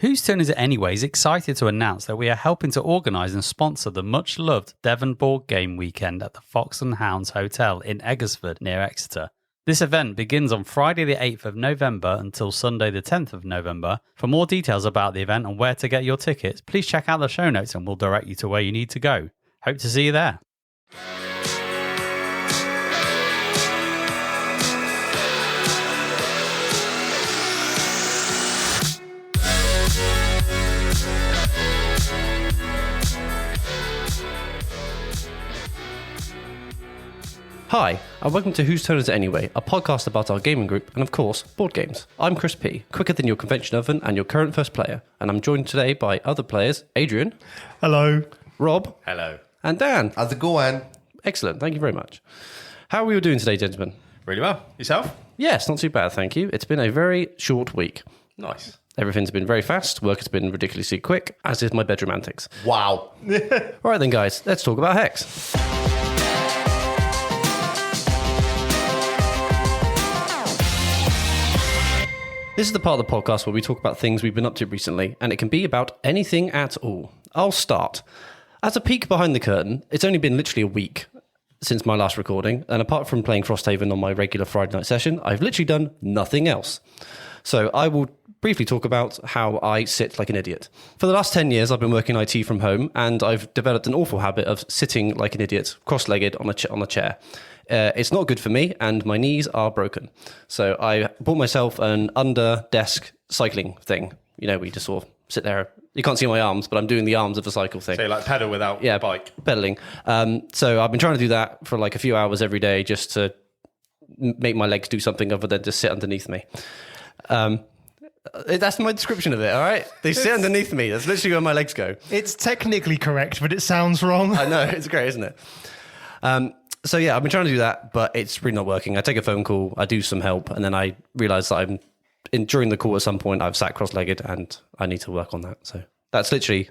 Whose Turn Is It Anyway is excited to announce that we are helping to organise and sponsor the much-loved Devon Board Game Weekend at the Fox and Hounds Hotel in Eggersford near Exeter. This event begins on Friday the 8th of November until Sunday the 10th of November. For more details about the event and where to get your tickets, please check out the show notes and we'll direct you to where you need to go. Hope to see you there. Hi, and welcome to Whose Turn Is It Anyway, a podcast about our gaming group and, of course, board games. I'm Chris P., quicker than your convention oven and your current first player, and I'm joined today by other players, Adrian. Hello. Rob. Hello. And Dan. How's it going? Excellent, thank you very much. How are we all doing today, gentlemen? Really well. Yourself? Yes, not too bad, thank you. It's been a very short week. Nice. Everything's been very fast, work has been ridiculously quick, as is my bedroom antics. Wow. All right then, guys, let's talk about Hex. This is the part of the podcast where we talk about things we've been up to recently, and it can be about anything at all. I'll start. As a peek behind the curtain, it's only been literally a week since my last recording, and apart from playing Frosthaven on my regular Friday night session, I've literally done nothing else. So I will briefly talk about how I sit like an idiot. For the last 10 years, I've been working IT from home, and I've developed an awful habit of sitting like an idiot, cross-legged on a chair. It's not good for me, and my knees are broken. So I bought myself an under-desk cycling thing. You know, we just sort of sit there. You can't see my arms, but I'm doing the arms of a cycle thing. So you like pedal without bike? Pedaling. So I've been trying to do that for like a few hours every day just to make my legs do something other than just sit underneath me. That's my description of it, all right? They sit underneath me. That's literally where my legs go. It's technically correct, but it sounds wrong. I know, it's great, isn't it? So yeah, I've been trying to do that, but it's really not working. I take a phone call, I do some help, and then I realise that during the call at some point, I've sat cross-legged and I need to work on that. So that's literally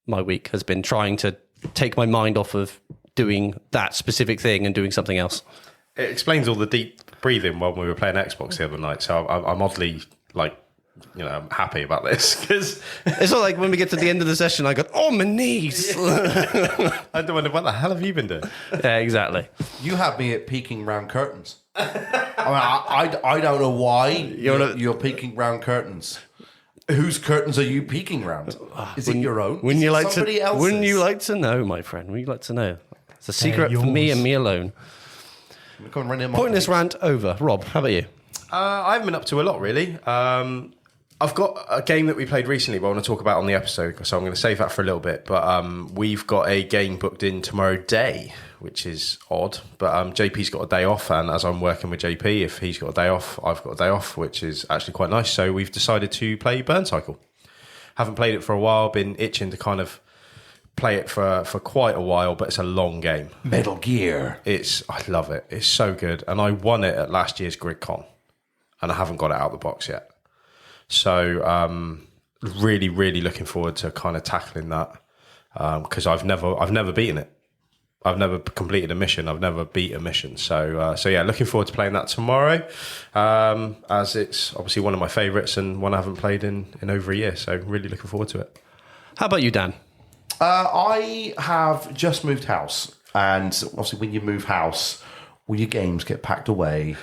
my week, has been trying to take my mind off of doing that specific thing and doing something else. It explains all the deep breathing when we were playing Xbox the other night. So I'm oddly I'm happy about this because it's not like when we get to the end of the session, I go, oh, my knees. I don't wonder what the hell have you been doing? Yeah, exactly. You have me at peeking round curtains. I don't know why you're peeking round curtains. Whose curtains are you peeking round? Is it your own? Wouldn't you like somebody else's? Wouldn't you like to know, my friend? Wouldn't you like to know? It's a secret for me and me alone. Pointing this rant over. Rob, how about you? I haven't been up to a lot, really. I've got a game that we played recently, but I want to talk about on the episode, so I'm going to save that for a little bit. But we've got a game booked in tomorrow day, which is odd. But JP's got a day off, and as I'm working with JP, if he's got a day off, I've got a day off, which is actually quite nice. So we've decided to play Burncycle. Haven't played it for a while, been itching to kind of play it for quite a while, but it's a long game. Metal Gear. I love it. It's so good. And I won it at last year's GridCon, and I haven't got it out of the box yet. So really, really looking forward to kind of tackling that because I've never beaten it. I've never completed a mission. I've never beat a mission. So yeah, looking forward to playing that tomorrow as it's obviously one of my favourites and one I haven't played in over a year. So really looking forward to it. How about you, Dan? I have just moved house, and obviously when you move house, all your games get packed away.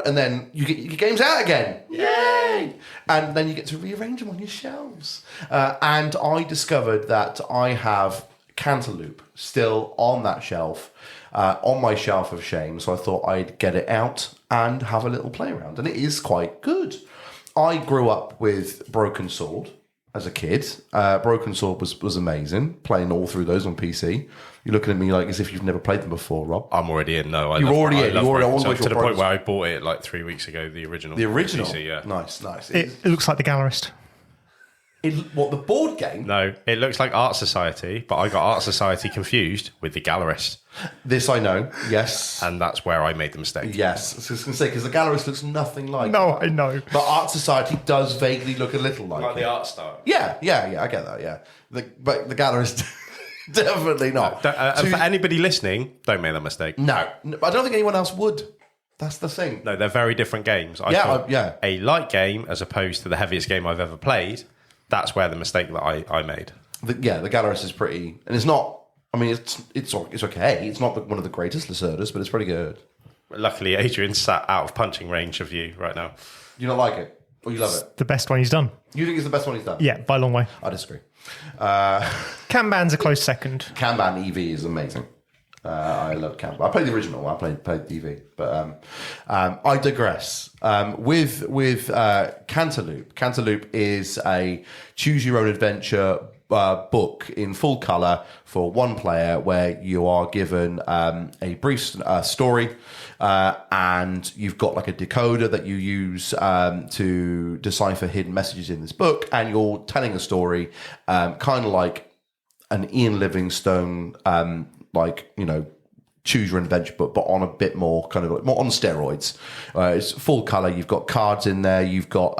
And then you get your games out again. Yay! And then you get to rearrange them on your shelves. And I discovered that I have Cantaloop still on that shelf, on my shelf of shame. So I thought I'd get it out and have a little play around. And it is quite good. I grew up with Broken Sword as a kid. Broken Sword was amazing, playing all through those on PC. You're looking at me like as if you've never played them before, Rob. I'm already in. No, You're already in. To the point where I bought it like 3 weeks ago. The original. PC, yeah. Nice. It looks like The Gallerist. What, the board game? No, it looks like Art Society, but I got Art Society confused with The Gallerist. This I know, yes. And that's where I made the mistake. Yes, I was going to say, because The Gallerist looks nothing like No, that. I know. But Art Society does vaguely look a little like the it. art style. Yeah, I get that, yeah. But The Gallerist, definitely not. For anybody listening, don't make that mistake. No, I don't think anyone else would. That's the thing. No, they're very different games. I Yeah, thought a light game as opposed to the heaviest game I've ever played. That's where the mistake that I made. The Gallerist is pretty, and it's not. I mean, it's okay. It's not one of the greatest Lacerdas, but it's pretty good. Luckily, Adrian's sat out of punching range of you right now. You don't like it, or you love it? The best one he's done. You think it's the best one he's done? Yeah, by a long way. I disagree. Kanban's a close second. Kanban EV is amazing. I love Kanban. I played the original. I played EV, but I digress. With Cantaloop. Cantaloop is a choose your own adventure book in full colour for one player, where you are given a brief story, and you've got like a decoder that you use to decipher hidden messages in this book, and you're telling a story, kind of like an Ian Livingstone, choose your own adventure book, but on a bit more kind of more on steroids. It's full color. You've got cards in there. You've got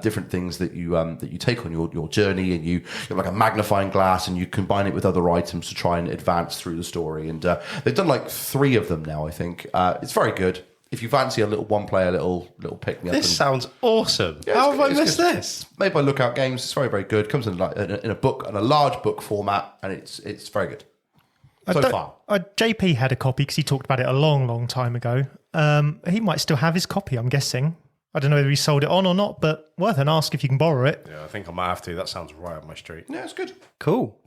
different things that you take on your journey, and you have like a magnifying glass, and you combine it with other items to try and advance through the story. And they've done like 3 of them now, I think. It's very good. If you fancy a little one-player little pick me up, This sounds awesome. Yeah, How have I it's missed good. this? Made by Lookout Games. It's very, very good. Comes in a book, in a large book format, and it's very good. So far. JP had a copy because he talked about it a long, long time ago. He might still have his copy, I'm guessing. I don't know whether he sold it on or not, but worth an ask if you can borrow it. Yeah, I think I might have to. That sounds right up my street. Yeah, it's good. Cool.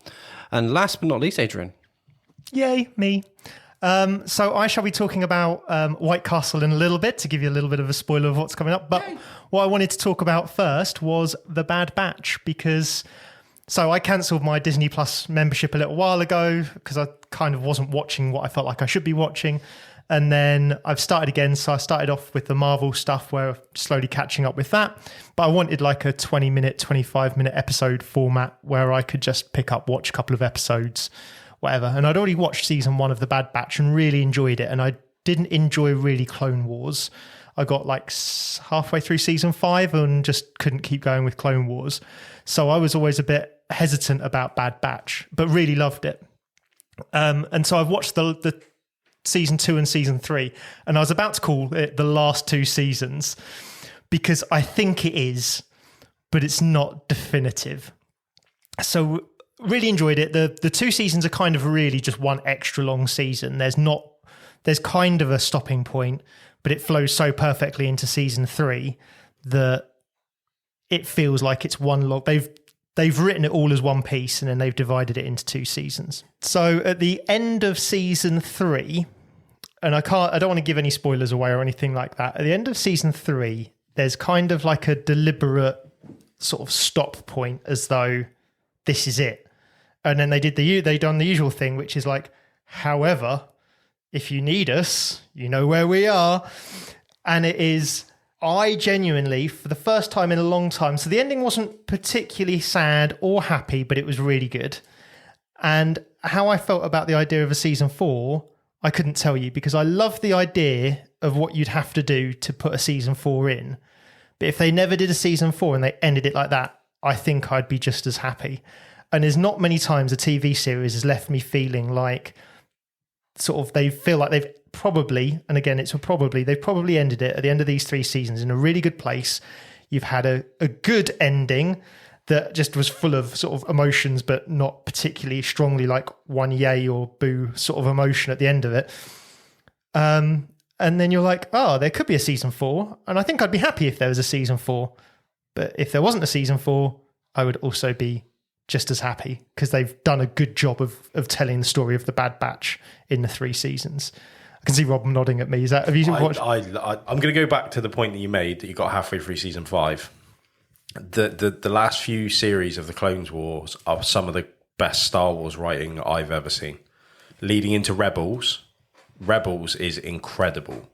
And last but not least, Adrian. Yay, me. So I shall be talking about White Castle in a little bit to give you a little bit of a spoiler of what's coming up. But what I wanted to talk about first was The Bad Batch, because... So I cancelled my Disney Plus membership a little while ago because I kind of wasn't watching what I felt like I should be watching. And then I've started again. So I started off with the Marvel stuff, where I'm slowly catching up with that. But I wanted like a 20-minute, 25-minute episode format where I could just pick up, watch a couple of episodes, whatever. And I'd already watched season 1 of The Bad Batch and really enjoyed it. And I didn't enjoy really Clone Wars. I got like halfway through season 5 and just couldn't keep going with Clone Wars. So I was always a bit hesitant about Bad Batch, but really loved it. And so I've watched the season 2 and season 3, and I was about to call it the last 2 seasons because I think it is, but it's not definitive. So really enjoyed it. The 2 seasons are kind of really just one extra long season. There's kind of a stopping point, but it flows so perfectly into season 3 that it feels like it's one long. They've written it all as one piece, and then they've divided it into 2 seasons. So at the end of season 3, and I don't want to give any spoilers away or anything like that. At the end of season 3, there's kind of like a deliberate sort of stop point, as though this is it. And then they done the usual thing, which is like, however, if you need us, you know where we are. And it is... I genuinely, for the first time in a long time, so the ending wasn't particularly sad or happy, but it was really good. And how I felt about the idea of a season 4, I couldn't tell you, because I love the idea of what you'd have to do to put a season 4 in. But if they never did a season 4 and they ended it like that, I think I'd be just as happy. And there's not many times a TV series has left me feeling like sort of they feel like they've probably, and again, they've probably ended it at the end of these 3 seasons in a really good place. You've had a good ending that just was full of sort of emotions, but not particularly strongly like one yay or boo sort of emotion at the end of it. And then you're like, oh, there could be a season 4. And I think I'd be happy if there was a season 4. But if there wasn't a season 4, I would also be just as happy, because they've done a good job of telling the story of the Bad Batch in the 3 seasons. I can see Rob nodding at me. Have you watched? I'm going to go back to the point that you made, that you got halfway through season 5. The last few series of the Clone Wars are some of the best Star Wars writing I've ever seen. Leading into Rebels is incredible.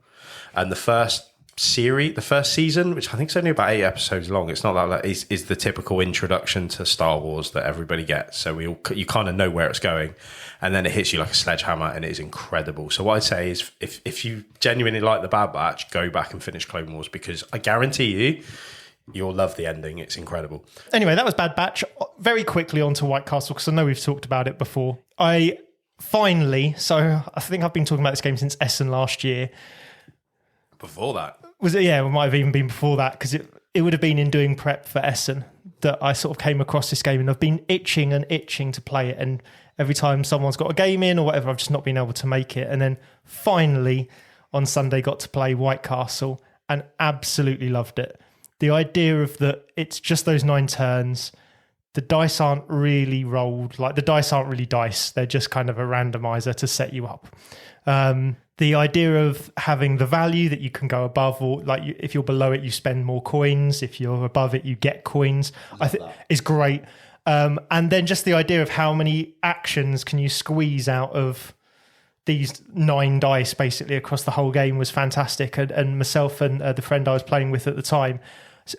And the first season, which I think is only about 8 episodes long, it's not that is the typical introduction to Star Wars that everybody gets. So you kind of know where it's going, and then it hits you like a sledgehammer, and it is incredible. So what I'd say is, if you genuinely like the Bad Batch, go back and finish Clone Wars, because I guarantee you'll love the ending. It's incredible. Anyway, that was Bad Batch. Very quickly on to White Castle, because I know we've talked about it before. I think I've been talking about this game since Essen last year. before that. Was it? Yeah, it might have even been before that, because it would have been in doing prep for Essen that I sort of came across this game, and I've been itching to play it. And every time someone's got a game in or whatever, I've just not been able to make it. And then finally on Sunday got to play White Castle and absolutely loved it. The idea of that it's just those 9 turns. The dice aren't really rolled. Like, the dice aren't really dice. They're just kind of a randomizer to set you up. The idea of having the value that you can go above, or like if you're below it, you spend more coins. If you're above it, you get coins. I think is great. And then just the idea of how many actions can you squeeze out of these 9 dice basically across the whole game was fantastic. And myself and the friend I was playing with at the time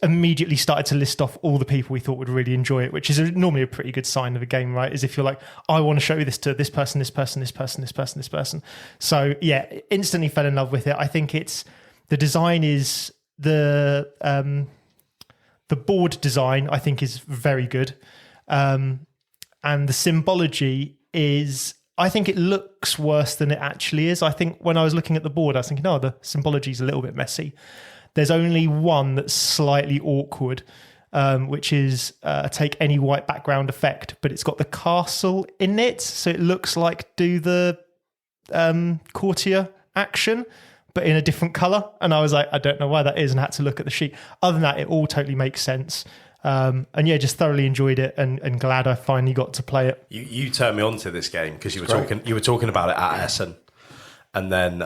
immediately started to list off all the people we thought would really enjoy it, which is normally a pretty good sign of a game, right? Is if you're like, I want to show this to this person, this person, this person, this person, this person. So yeah, instantly fell in love with it. I think it's the design is the board design I think is very good, and the symbology is, I think it looks worse than it actually is. I think when I was looking at the board, I was thinking, oh, the symbology is a little bit messy. There's only one that's slightly awkward, which is take any white background effect, but it's got the castle in it, so it looks like do the courtier action, but in a different colour. And I was like, I don't know why that is, and had to look at the sheet. Other than that, it all totally makes sense. And yeah, just thoroughly enjoyed it, and glad I finally got to play it. You turned me on to this game because you were talking about it at Essen, and then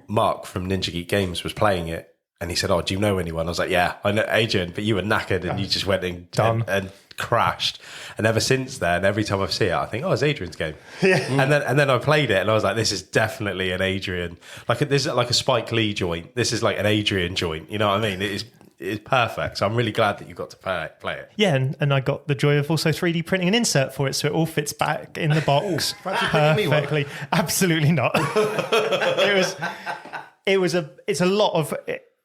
Mark from Ninja Geek Games was playing it, and he said, "Oh, do you know anyone?" I was like, "Yeah, I know Adrian," but you were knackered and you just went and crashed. And ever since then, every time I see it, I think, "Oh, it's Adrian's game." Yeah. And then I played it, and I was like, "This is definitely an Adrian. This is like a Spike Lee joint. This is like an Adrian joint. You know what I mean? It is perfect." So I'm really glad that you got to play it. Yeah, and I got the joy of also 3D printing an insert for it, so it all fits back in the box perfectly. Absolutely not.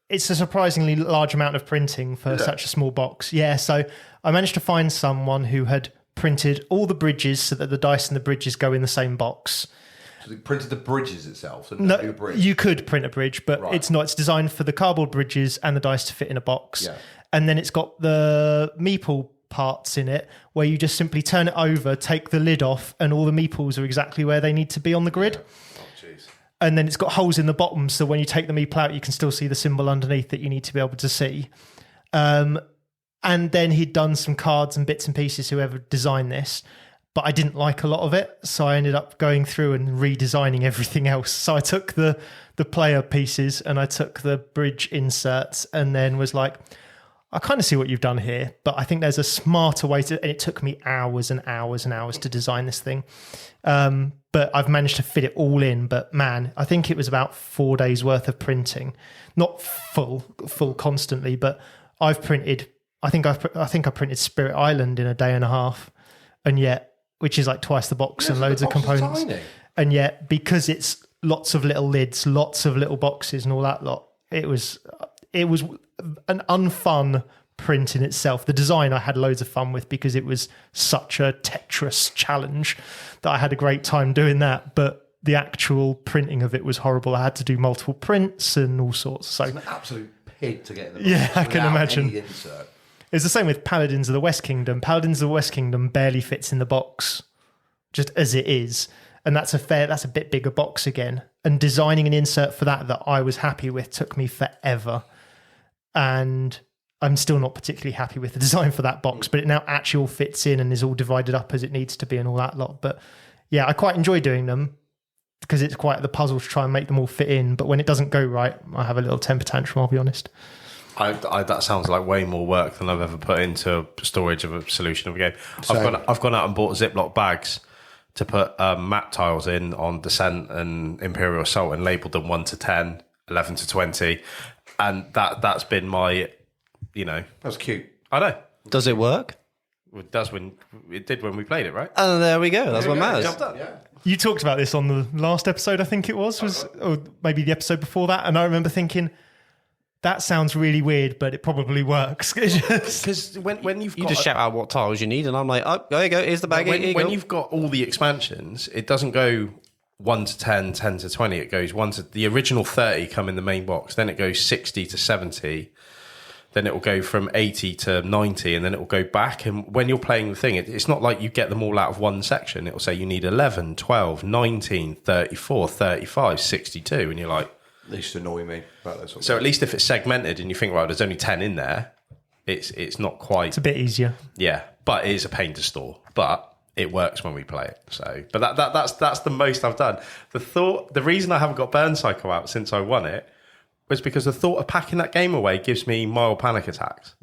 It's a surprisingly large amount of printing for such a small box. Yeah, so I managed to find someone who had printed all the bridges so that the dice and the bridges go in the same box. So they printed the bridges itself? So no, bridge. You could print a bridge, but it's not. It's designed for the cardboard bridges and the dice to fit in a box. Yeah. And then it's got the meeple parts in it where you just simply turn it over, take the lid off, and all the meeples are exactly where they need to be on the grid. Yeah. Oh, jeez. And then it's got holes in the bottom, so when you take the meeple out, you can still see the symbol underneath that you need to be able to see. And then he'd done some cards and bits and pieces, whoever designed this, but I didn't like a lot of it, so I ended up going through and redesigning everything else. So I took the player pieces and I took the bridge inserts, and then was like, I kind of see what you've done here, but I think there's a smarter way to, and it took me hours and hours and hours to design this thing. But I've managed to fit it all in. But man, I think it was about 4 days worth of printing, not full constantly, but I've printed, I think I printed Spirit Island in a day and a half, and yet, which is like twice the box and loads of components. And yet, because it's lots of little lids, lots of little boxes and all that lot, it was an unfun print in itself. The design I had loads of fun with because it was such a Tetris challenge that I had a great time doing that. But the actual printing of it was horrible. I had to do multiple prints and all sorts. So it's an absolute pig to get in the box. Yeah, I can imagine. It's the same with Paladins of the West Kingdom. Paladins of the West Kingdom barely fits in the box, just as it is. And that's a bit bigger box again. And designing an insert for that I was happy with took me forever. And I'm still not particularly happy with the design for that box, but it now actually all fits in and is all divided up as it needs to be and all that lot. But yeah, I quite enjoy doing them because it's quite the puzzle to try and make them all fit in. But when it doesn't go right, I have a little temper tantrum, I'll be honest. That sounds like way more work than I've ever put into storage of a solution of a game. I've gone out and bought Ziploc bags to put map tiles in on Descent and Imperial Assault and labelled them 1 to 10, 11 to 20. And that's been my, That's cute. I know. Does it work? It did when we played it, right? Oh, there we go. That's what matters. Jumped up. Yeah. You talked about this on the last episode, I think it was or maybe the episode before that. And I remember thinking, that sounds really weird, but it probably works. Because when you just shout out what tiles you need, and I'm like, oh, there you go, here's the bag. When you've got all the expansions, it doesn't go 1 to 10, 10 to 20. It goes the original 30 come in the main box. Then it goes 60 to 70. Then it will go from 80 to 90, and then it will go back. And when you're playing the thing, it's not like you get them all out of one section. It will say you need 11, 12, 19, 34, 35, 62. And you're like... They used to annoy me about those. So at least if it's segmented and you think, right, there's only 10 in there, it's not quite... It's a bit easier. Yeah, but it is a pain to store. But it works when we play it. So, but that's the most I've done. The reason I haven't got Burncycle out since I won it was because the thought of packing that game away gives me mild panic attacks.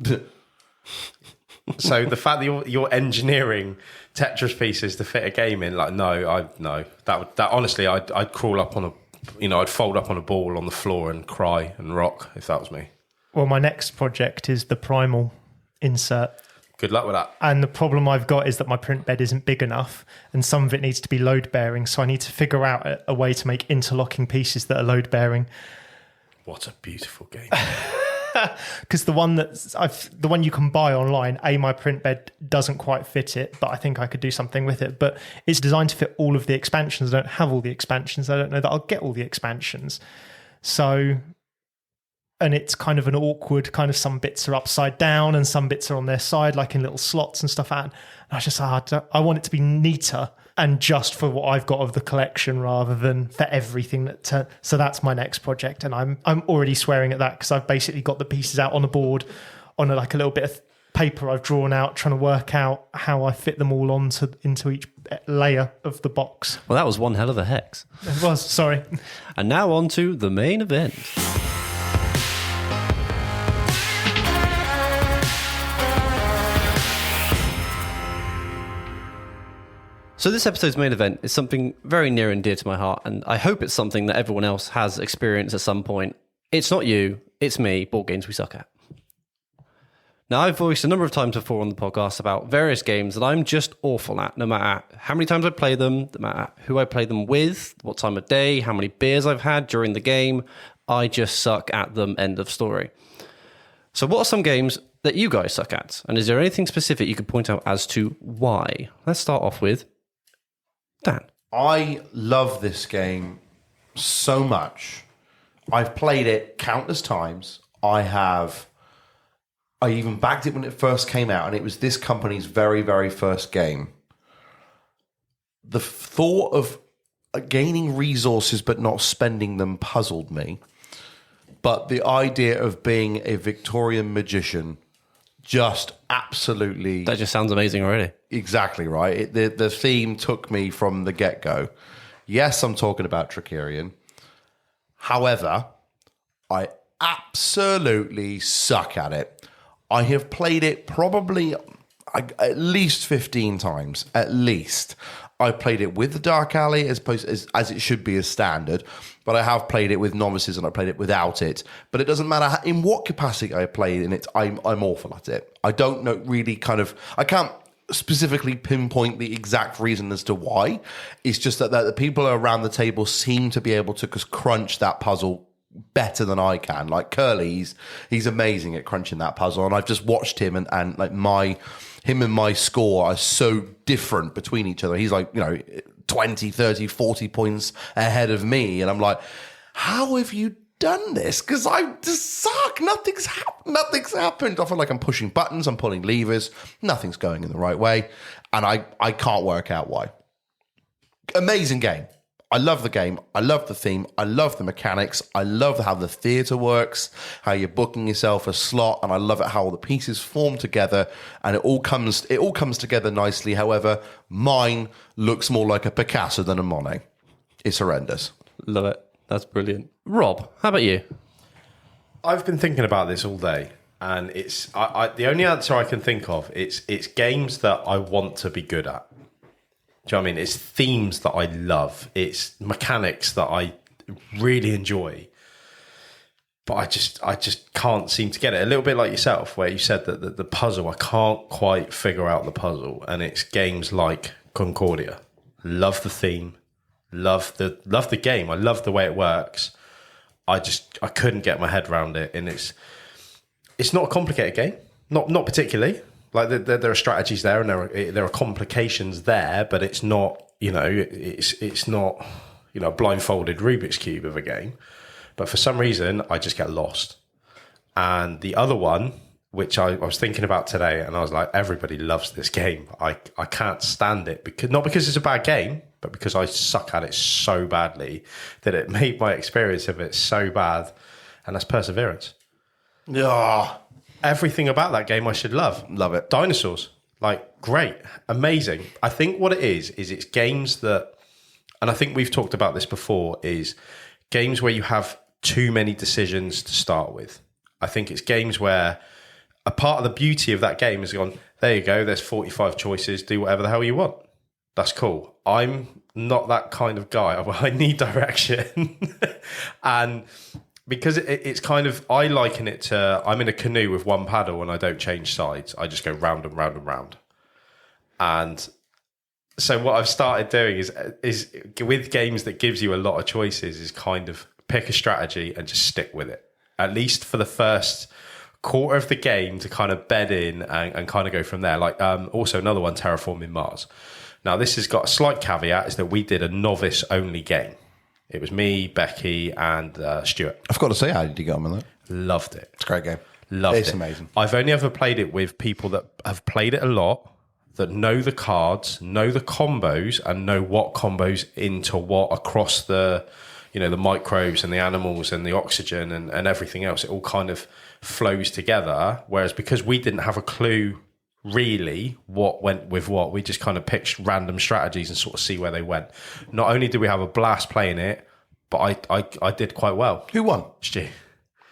So the fact that you're engineering Tetris pieces to fit a game in, like, that honestly, I'd crawl up on I'd fold up on a ball on the floor and cry and rock if that was me. Well, my next project is the Primal insert. Good luck with that. And the problem I've got is that my print bed isn't big enough and some of it needs to be load bearing. So I need to figure out a way to make interlocking pieces that are load bearing. What a beautiful game. Because the one you can buy online, my print bed doesn't quite fit it, but I think I could do something with it. But it's designed to fit all of the expansions. I don't have all the expansions. I don't know that I'll get all the expansions. So, and it's kind of an awkward, kind of some bits are upside down and some bits are on their side, like in little slots and stuff. And I was just, I want it to be neater and just for what I've got of the collection rather than for everything so that's my next project. And I'm already swearing at that because I've basically got the pieces out on a board on a little bit of paper I've drawn out, trying to work out how I fit them all into each layer of the box. Well, that was one hell of a hex. It was, sorry. And now on to the main event. So this episode's main event is something very near and dear to my heart, and I hope it's something that everyone else has experienced at some point. It's not you, it's me, board games we suck at. Now, I've voiced a number of times before on the podcast about various games that I'm just awful at, no matter how many times I play them, no matter who I play them with, what time of day, how many beers I've had during the game. I just suck at them, end of story. So what are some games that you guys suck at? And is there anything specific you could point out as to why? Let's start off with Dan. I love this game so much. I've played it countless times. I even backed it when it first came out, and it was this company's very, very first game. The thought of gaining resources but not spending them puzzled me. But the idea of being a Victorian magician just absolutely... That just sounds amazing already. Exactly right. The theme took me from the get-go. Yes, I'm talking about Trickerion. However, I absolutely suck at it. I have played it probably at least 15 times, at least. I played it with the Dark Alley as it should be as standard, but I have played it with novices and I played it without it. But it doesn't matter in what capacity I play in it, I'm awful at it. I don't know really I can't specifically pinpoint the exact reason as to why. It's just that the people around the table seem to be able to crunch that puzzle better than I can. Like Curly, he's amazing at crunching that puzzle, and I've just watched him and like him and my score are so different between each other. He's like, 20, 30, 40 points ahead of me, and I'm like, how have you done this? Because I just suck. Nothing's happened. I feel like I'm pushing buttons, I'm pulling levers, nothing's going in the right way, and I can't work out why. Amazing game. I love the game. I love the theme. I love the mechanics. I love how the theatre works, how you're booking yourself a slot, and I love it how all the pieces form together and it all comes together nicely. However, mine looks more like a Picasso than a Monet. It's horrendous. Love it. That's brilliant. Rob, how about you? I've been thinking about this all day, and it's the only answer I can think of. It's games that I want to be good at. Do you know what I mean? It's themes that I love. It's mechanics that I really enjoy. But I just can't seem to get it. A little bit like yourself, where you said that the puzzle, I can't quite figure out the puzzle. And it's games like Concordia. Love the theme. Love the game. I love the way it works. I couldn't get my head around it. And it's not a complicated game. Not particularly. Like there are strategies there, and there are complications there, but it's not. It's not. a blindfolded Rubik's Cube of a game. But for some reason, I just get lost. And the other one, which I was thinking about today, and I was like, everybody loves this game. I can't stand it, not because it's a bad game, but because I suck at it so badly that it made my experience of it so bad. And that's Perseverance. Yeah. Everything about that game I should love. Love it. Dinosaurs. Like, great. Amazing. I think what it is it's games that, and I think we've talked about this before, is games where you have too many decisions to start with. I think it's games where a part of the beauty of that game is gone, there you go, there's 45 choices, do whatever the hell you want. That's cool. I'm not that kind of guy. I need direction. And because it's kind of, I liken it to, I'm in a canoe with one paddle and I don't change sides. I just go round and round and round. And so what I've started doing is with games that gives you a lot of choices is kind of pick a strategy and just stick with it. At least for the first quarter of the game to kind of bed in and kind of go from there. Like also another one, Terraforming Mars. Now this has got a slight caveat, is that we did a novice only game. It was me, Becky, and Stuart. I've got to say, how did you get on with it? Loved it. It's a great game. Loved it. It's amazing. I've only ever played it with people that have played it a lot, that know the cards, know the combos, and know what combos into what across the, the microbes and the animals and the oxygen and everything else. It all kind of flows together. Whereas because we didn't have a clue really what went with what, we just kind of picked random strategies and sort of see where they went. Not only did we have a blast playing it, but I did quite well. Who won? Stu.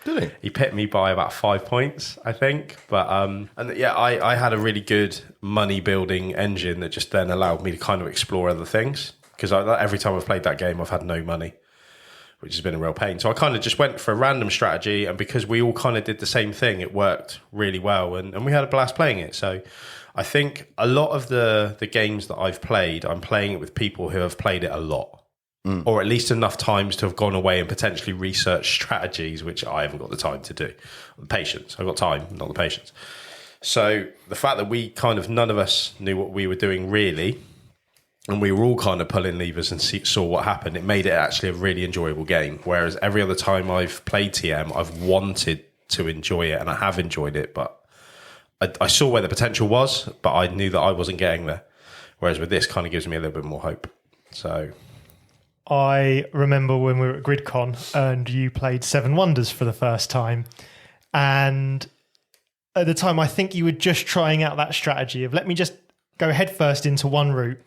Did he? He picked me by about 5 points, I think. But I had a really good money building engine that just then allowed me to kind of explore other things. Because every time I've played that game, I've had no money, which has been a real pain. So I kind of just went for a random strategy, and because we all kind of did the same thing, it worked really well, and we had a blast playing it. So I think a lot of the games that I've played, I'm playing it with people who have played it a lot. Or at least enough times to have gone away and potentially researched strategies, which I haven't got the time to do. The patience. I've got time, not the patience. So the fact that none of us knew what we were doing really, and we were all kind of pulling levers and saw what happened, it made it actually a really enjoyable game. Whereas every other time I've played TM, I've wanted to enjoy it, and I have enjoyed it, but I saw where the potential was, but I knew that I wasn't getting there. Whereas with this, kind of gives me a little bit more hope. So I remember when we were at GridCon and you played Seven Wonders for the first time. And at the time, I think you were just trying out that strategy of let me just go headfirst into one route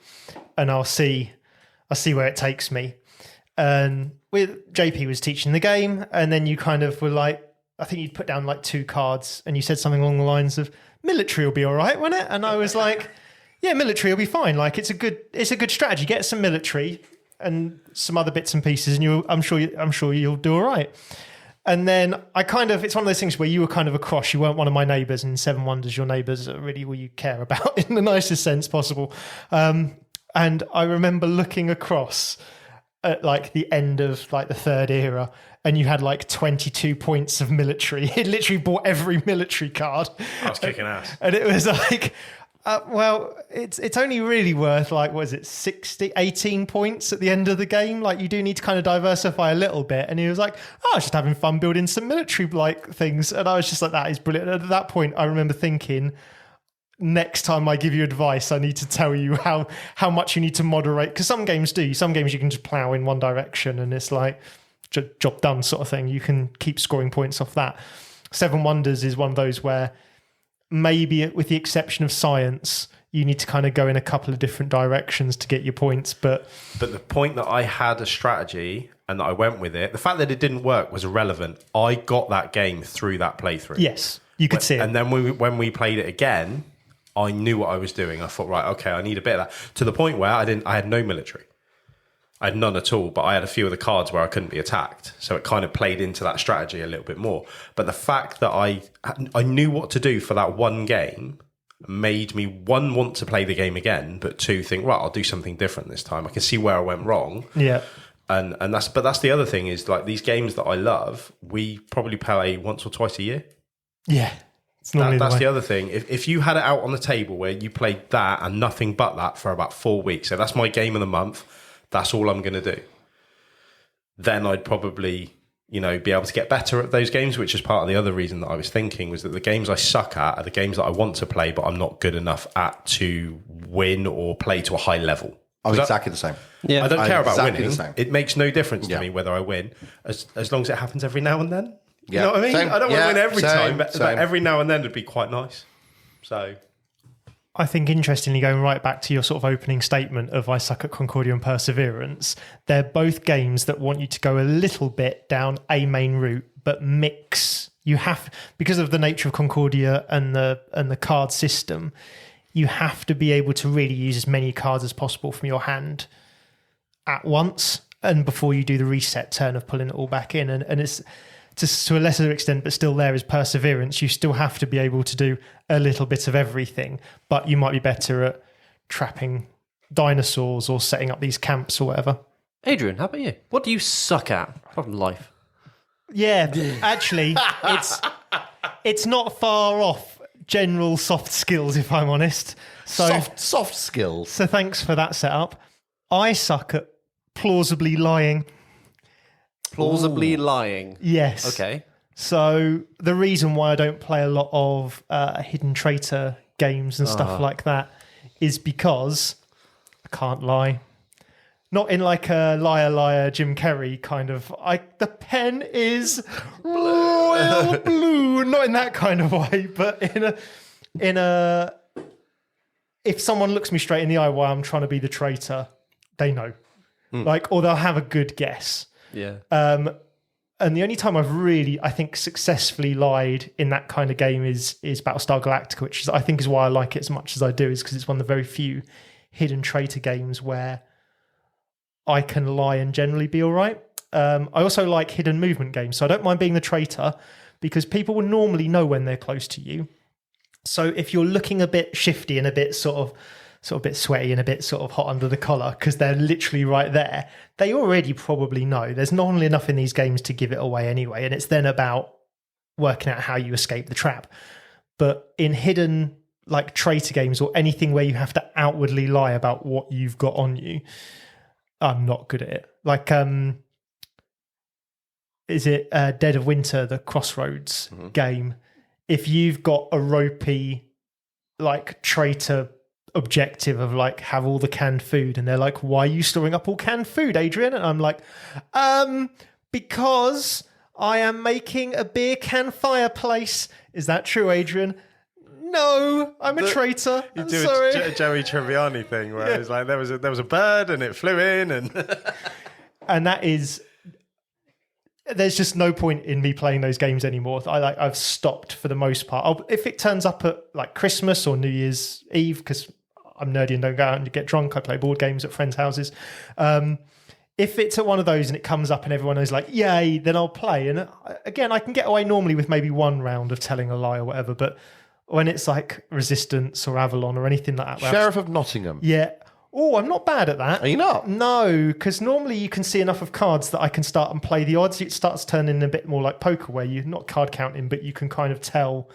and I'll see where it takes me. And JP was teaching the game, and then you kind of were like, I think you'd put down like 2 cards and you said something along the lines of military will be all right, won't it? And I was like, yeah, military will be fine. Like it's a good strategy. Get some military and some other bits and pieces, and I'm sure you'll do all right. And then it's one of those things where you were kind of across. You weren't one of my neighbours, and in Seven Wonders, your neighbours are really all you care about in the nicest sense possible. And I remember looking across at like the end of like the third era, and you had like 22 points of military. It literally bought every military card. I was kicking ass. And it was like, it's only really worth like, what is it, 18 points at the end of the game? Like you do need to kind of diversify a little bit. And he was like, I was just having fun building some military like things. And I was just like, that is brilliant. And at that point, I remember thinking, next time I give you advice, I need to tell you how much you need to moderate. Because some games do. Some games you can just plow in one direction and it's like, job done sort of thing. You can keep scoring points off that. Seven Wonders is one of those where maybe with the exception of science, you need to kind of go in a couple of different directions to get your points. But the point that I had a strategy and that I went with it, the fact that it didn't work was irrelevant. I got that game through that playthrough. Yes, you could see it. And then when we played it again, I knew what I was doing. I thought, right, okay, I need a bit of that. To the point where I had no military. I had none at all, but I had a few of the cards where I couldn't be attacked. So it kind of played into that strategy a little bit more. But the fact that I knew what to do for that one game made me, 1, want to play the game again, but 2, think, right, I'll do something different this time. I can see where I went wrong. Yeah. And that's the other thing is like these games that I love, we probably play once or twice a year. Yeah. That's the other thing. If you had it out on the table where you played that and nothing but that for about 4 weeks, so that's my game of the month, that's all I'm going to do. then I'd probably, be able to get better at those games, which is part of the other reason that I was thinking was that the games I suck at are the games that I want to play, but I'm not good enough at to win or play to a high level. I'm exactly the same. Yeah, I don't care about exactly winning. the same. It makes no difference to me whether I win, as long as it happens every now and then. You Yeah. know what I mean? Same. I don't want to win every Same. time, but Same. every now and then would be quite nice. So, I think, interestingly, going right back to your sort of opening statement of I suck at Concordia and Perseverance, they're both games that want you to go a little bit down a main route, but mix. You have, because of the nature of Concordia and the card system, you have to be able to really use as many cards as possible from your hand at once, and before you do the reset turn of pulling it all back in. And it's just to a lesser extent, but still there is Perseverance. You still have to be able to do a little bit of everything, but you might be better at trapping dinosaurs or setting up these camps or whatever. Adrian, how about you? What do you suck at apart from life? Yeah, actually, it's not far off general soft skills, if I'm honest. So Soft skills. So thanks for that setup. I suck at plausibly lying. Plausibly lying. Yes. Okay. So the reason why I don't play a lot of hidden traitor games and stuff like that is because I can't lie. Not in like a liar Jim Carrey kind of. The pen is royal blue. Not in that kind of way, but in a. If someone looks me straight in the eye while I'm trying to be the traitor, they know. Or they'll have a good guess. Yeah. And the only time I've really, I think, successfully lied in that kind of game is Battlestar Galactica, which I think is why I like it as much as I do, is because it's one of the very few hidden traitor games where I can lie and generally be all right. I also like hidden movement games, so I don't mind being the traitor because people will normally know when they're close to you. So if you're looking a bit shifty and a bit sort of a bit sweaty and a bit sort of hot under the collar because they're literally right there, they already probably know. There's normally enough in these games to give it away anyway, and it's then about working out how you escape the trap. But in hidden like traitor games or anything where you have to outwardly lie about what you've got on you, I'm not good at it. Like, is it Dead of Winter, the Crossroads game? If you've got a ropey like traitor objective of like have all the canned food, and they're like, why are you storing up all canned food, Adrian? And I'm like, because I am making a beer can fireplace. Is that true, Adrian? No, I'm a traitor. you I'm do sorry. a Joey Tribbiani thing where it's like there was a bird and it flew in and And that is, there's just no point in me playing those games anymore. I've stopped for the most part. If it turns up at like Christmas or New Year's Eve, because I'm nerdy and don't go out and get drunk, I play board games at friends' houses. If it's at one of those and it comes up and everyone is like, yay, then I'll play. And again, I can get away normally with maybe one round of telling a lie or whatever, but when it's like Resistance or Avalon or anything like that. Sheriff of Nottingham. Yeah. Oh, I'm not bad at that. Are you not? No, because normally you can see enough of cards that I can start and play the odds. It starts turning a bit more like poker, where you're not card counting, but you can kind of tell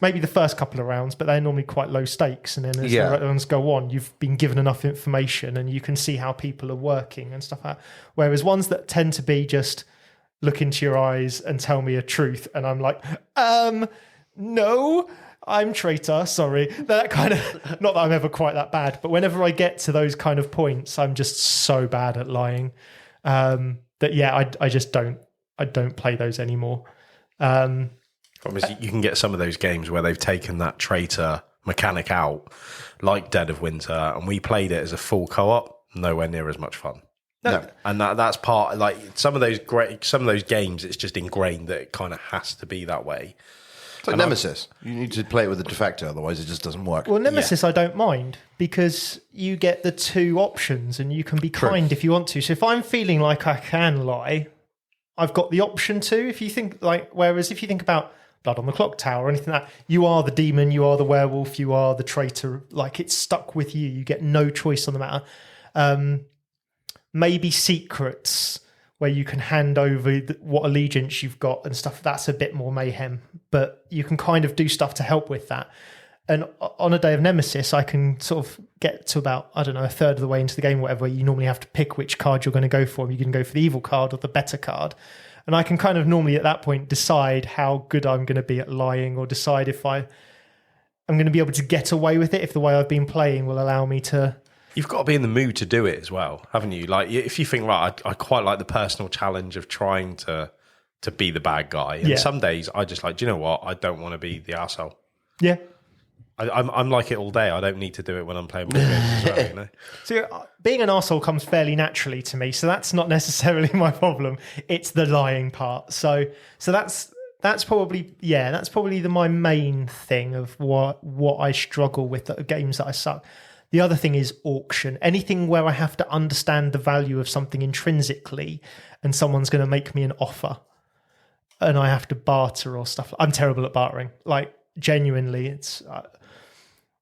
maybe the first couple of rounds, but they're normally quite low stakes. And then as the rounds go on, you've been given enough information and you can see how people are working and stuff like that. Whereas ones that tend to be just look into your eyes and tell me a truth, and I'm like, no, I'm traitor, sorry. That kind of, not that I'm ever quite that bad, but whenever I get to those kind of points, I'm just so bad at lying that, yeah, I just don't play those anymore. Obviously, you can get some of those games where they've taken that traitor mechanic out, like Dead of Winter, and we played it as a full co-op, nowhere near as much fun. No. And that's part, like some of those games, it's just ingrained that it kind of has to be that way. It's like Nemesis. You need to play it with a defector, otherwise it just doesn't work. Well, Nemesis I don't mind because you get the two options and you can be kind if you want to. So if I'm feeling like I can lie, I've got the option to. If you think like, whereas if you think about Blood on the Clock Tower or anything like that, you are the demon, you are the werewolf, you are the traitor. Like it's stuck with you. You get no choice on the matter. Maybe Secrets, where you can hand over what allegiance you've got and stuff. That's a bit more mayhem, but you can kind of do stuff to help with that. And on a day of Nemesis, I can sort of get to about, I don't know, a third of the way into the game, whatever. You normally have to pick which card you're going to go for. You can go for the evil card or the better card. And I can kind of normally at that point decide how good I'm going to be at lying, or decide if I'm going to be able to get away with it, if the way I've been playing will allow me to. You've got to be in the mood to do it as well, haven't you? Like, if you think, right, I quite like the personal challenge of trying to be the bad guy. And some days I just like, do you know what? I don't want to be the arsehole. Yeah. I'm like it all day. I don't need to do it when I'm playing board games as well, you know? So being an arsehole comes fairly naturally to me. So that's not necessarily my problem. It's the lying part. So that's probably my main thing of what I struggle with, the games that I suck. The other thing is auction. Anything where I have to understand the value of something intrinsically, and someone's going to make me an offer, and I have to barter or stuff. I'm terrible at bartering. Like, genuinely, it's.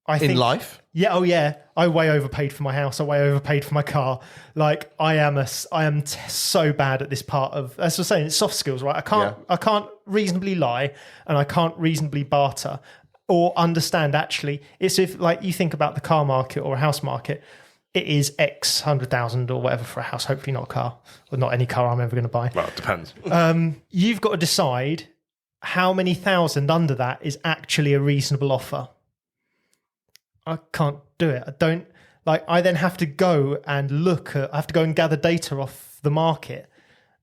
I think, in life? Yeah. Oh, yeah. I way overpaid for my house. I way overpaid for my car. Like, I am so bad at this part of. As I was saying, it's soft skills, right? I can't reasonably lie, and I can't reasonably barter or understand. Actually, it's if, like, you think about the car market or a house market, it is X 100,000 or whatever for a house. Hopefully, not a car, or not any car I'm ever going to buy. Well, it depends. You've got to decide how many thousand under that is actually a reasonable offer. I can't do it. I don't like. I then have to go and I have to go and gather data off the market,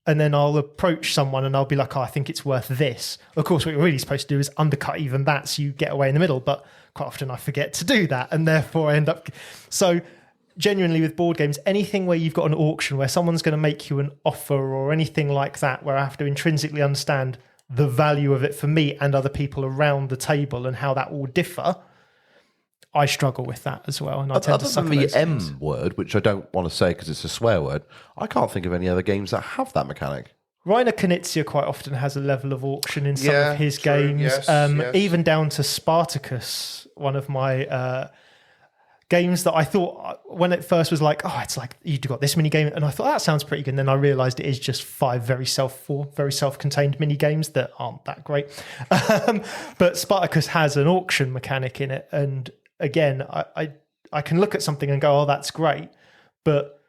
and then I'll approach someone and I'll be like, "Oh, I think it's worth this." Of course, what you're really supposed to do is undercut even that, so you get away in the middle. But quite often I forget to do that, and therefore I end up. So, genuinely, with board games, anything where you've got an auction where someone's going to make you an offer or anything like that, where I have to intrinsically understand the value of it for me and other people around the table and how that will differ. I struggle with that as well, and I tend to suck other than at those the things. M word, which I don't want to say because it's a swear word, I can't think of any other games that have that mechanic. Reiner Knizia quite often has a level of auction in some of his true. games, Yes. even down to Spartacus, one of my games that I thought when it first was like, oh, it's like you've got this mini game, and I thought that sounds pretty good. And then I realised it is just 5 very self-contained mini games that aren't that great. But Spartacus has an auction mechanic in it, and again, I can look at something and go, oh, that's great, but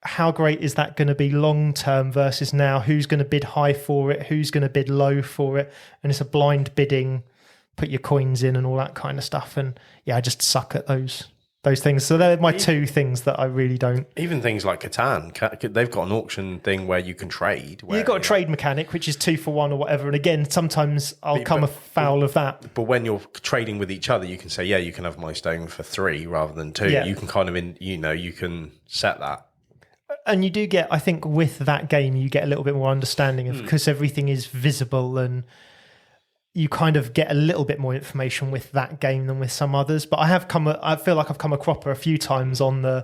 how great is that going to be long term versus now? Who's going to bid high for it? Who's going to bid low for it? And it's a blind bidding, put your coins in and all that kind of stuff. And yeah, I just suck at those things. So they're my two things that I really don't. Even things like Catan, they've got an auction thing where you can trade. You've got a trade mechanic, which is 2 for 1 or whatever. And again, sometimes I'll come afoul of that. But when you're trading with each other, you can say, yeah, you can have my stone for 3 rather than 2. Yeah. You can kind of, you can set that. And you do get, I think with that game, you get a little bit more understanding of, because everything is visible, and you kind of get a little bit more information with that game than with some others. But I feel like I've come a cropper a few times on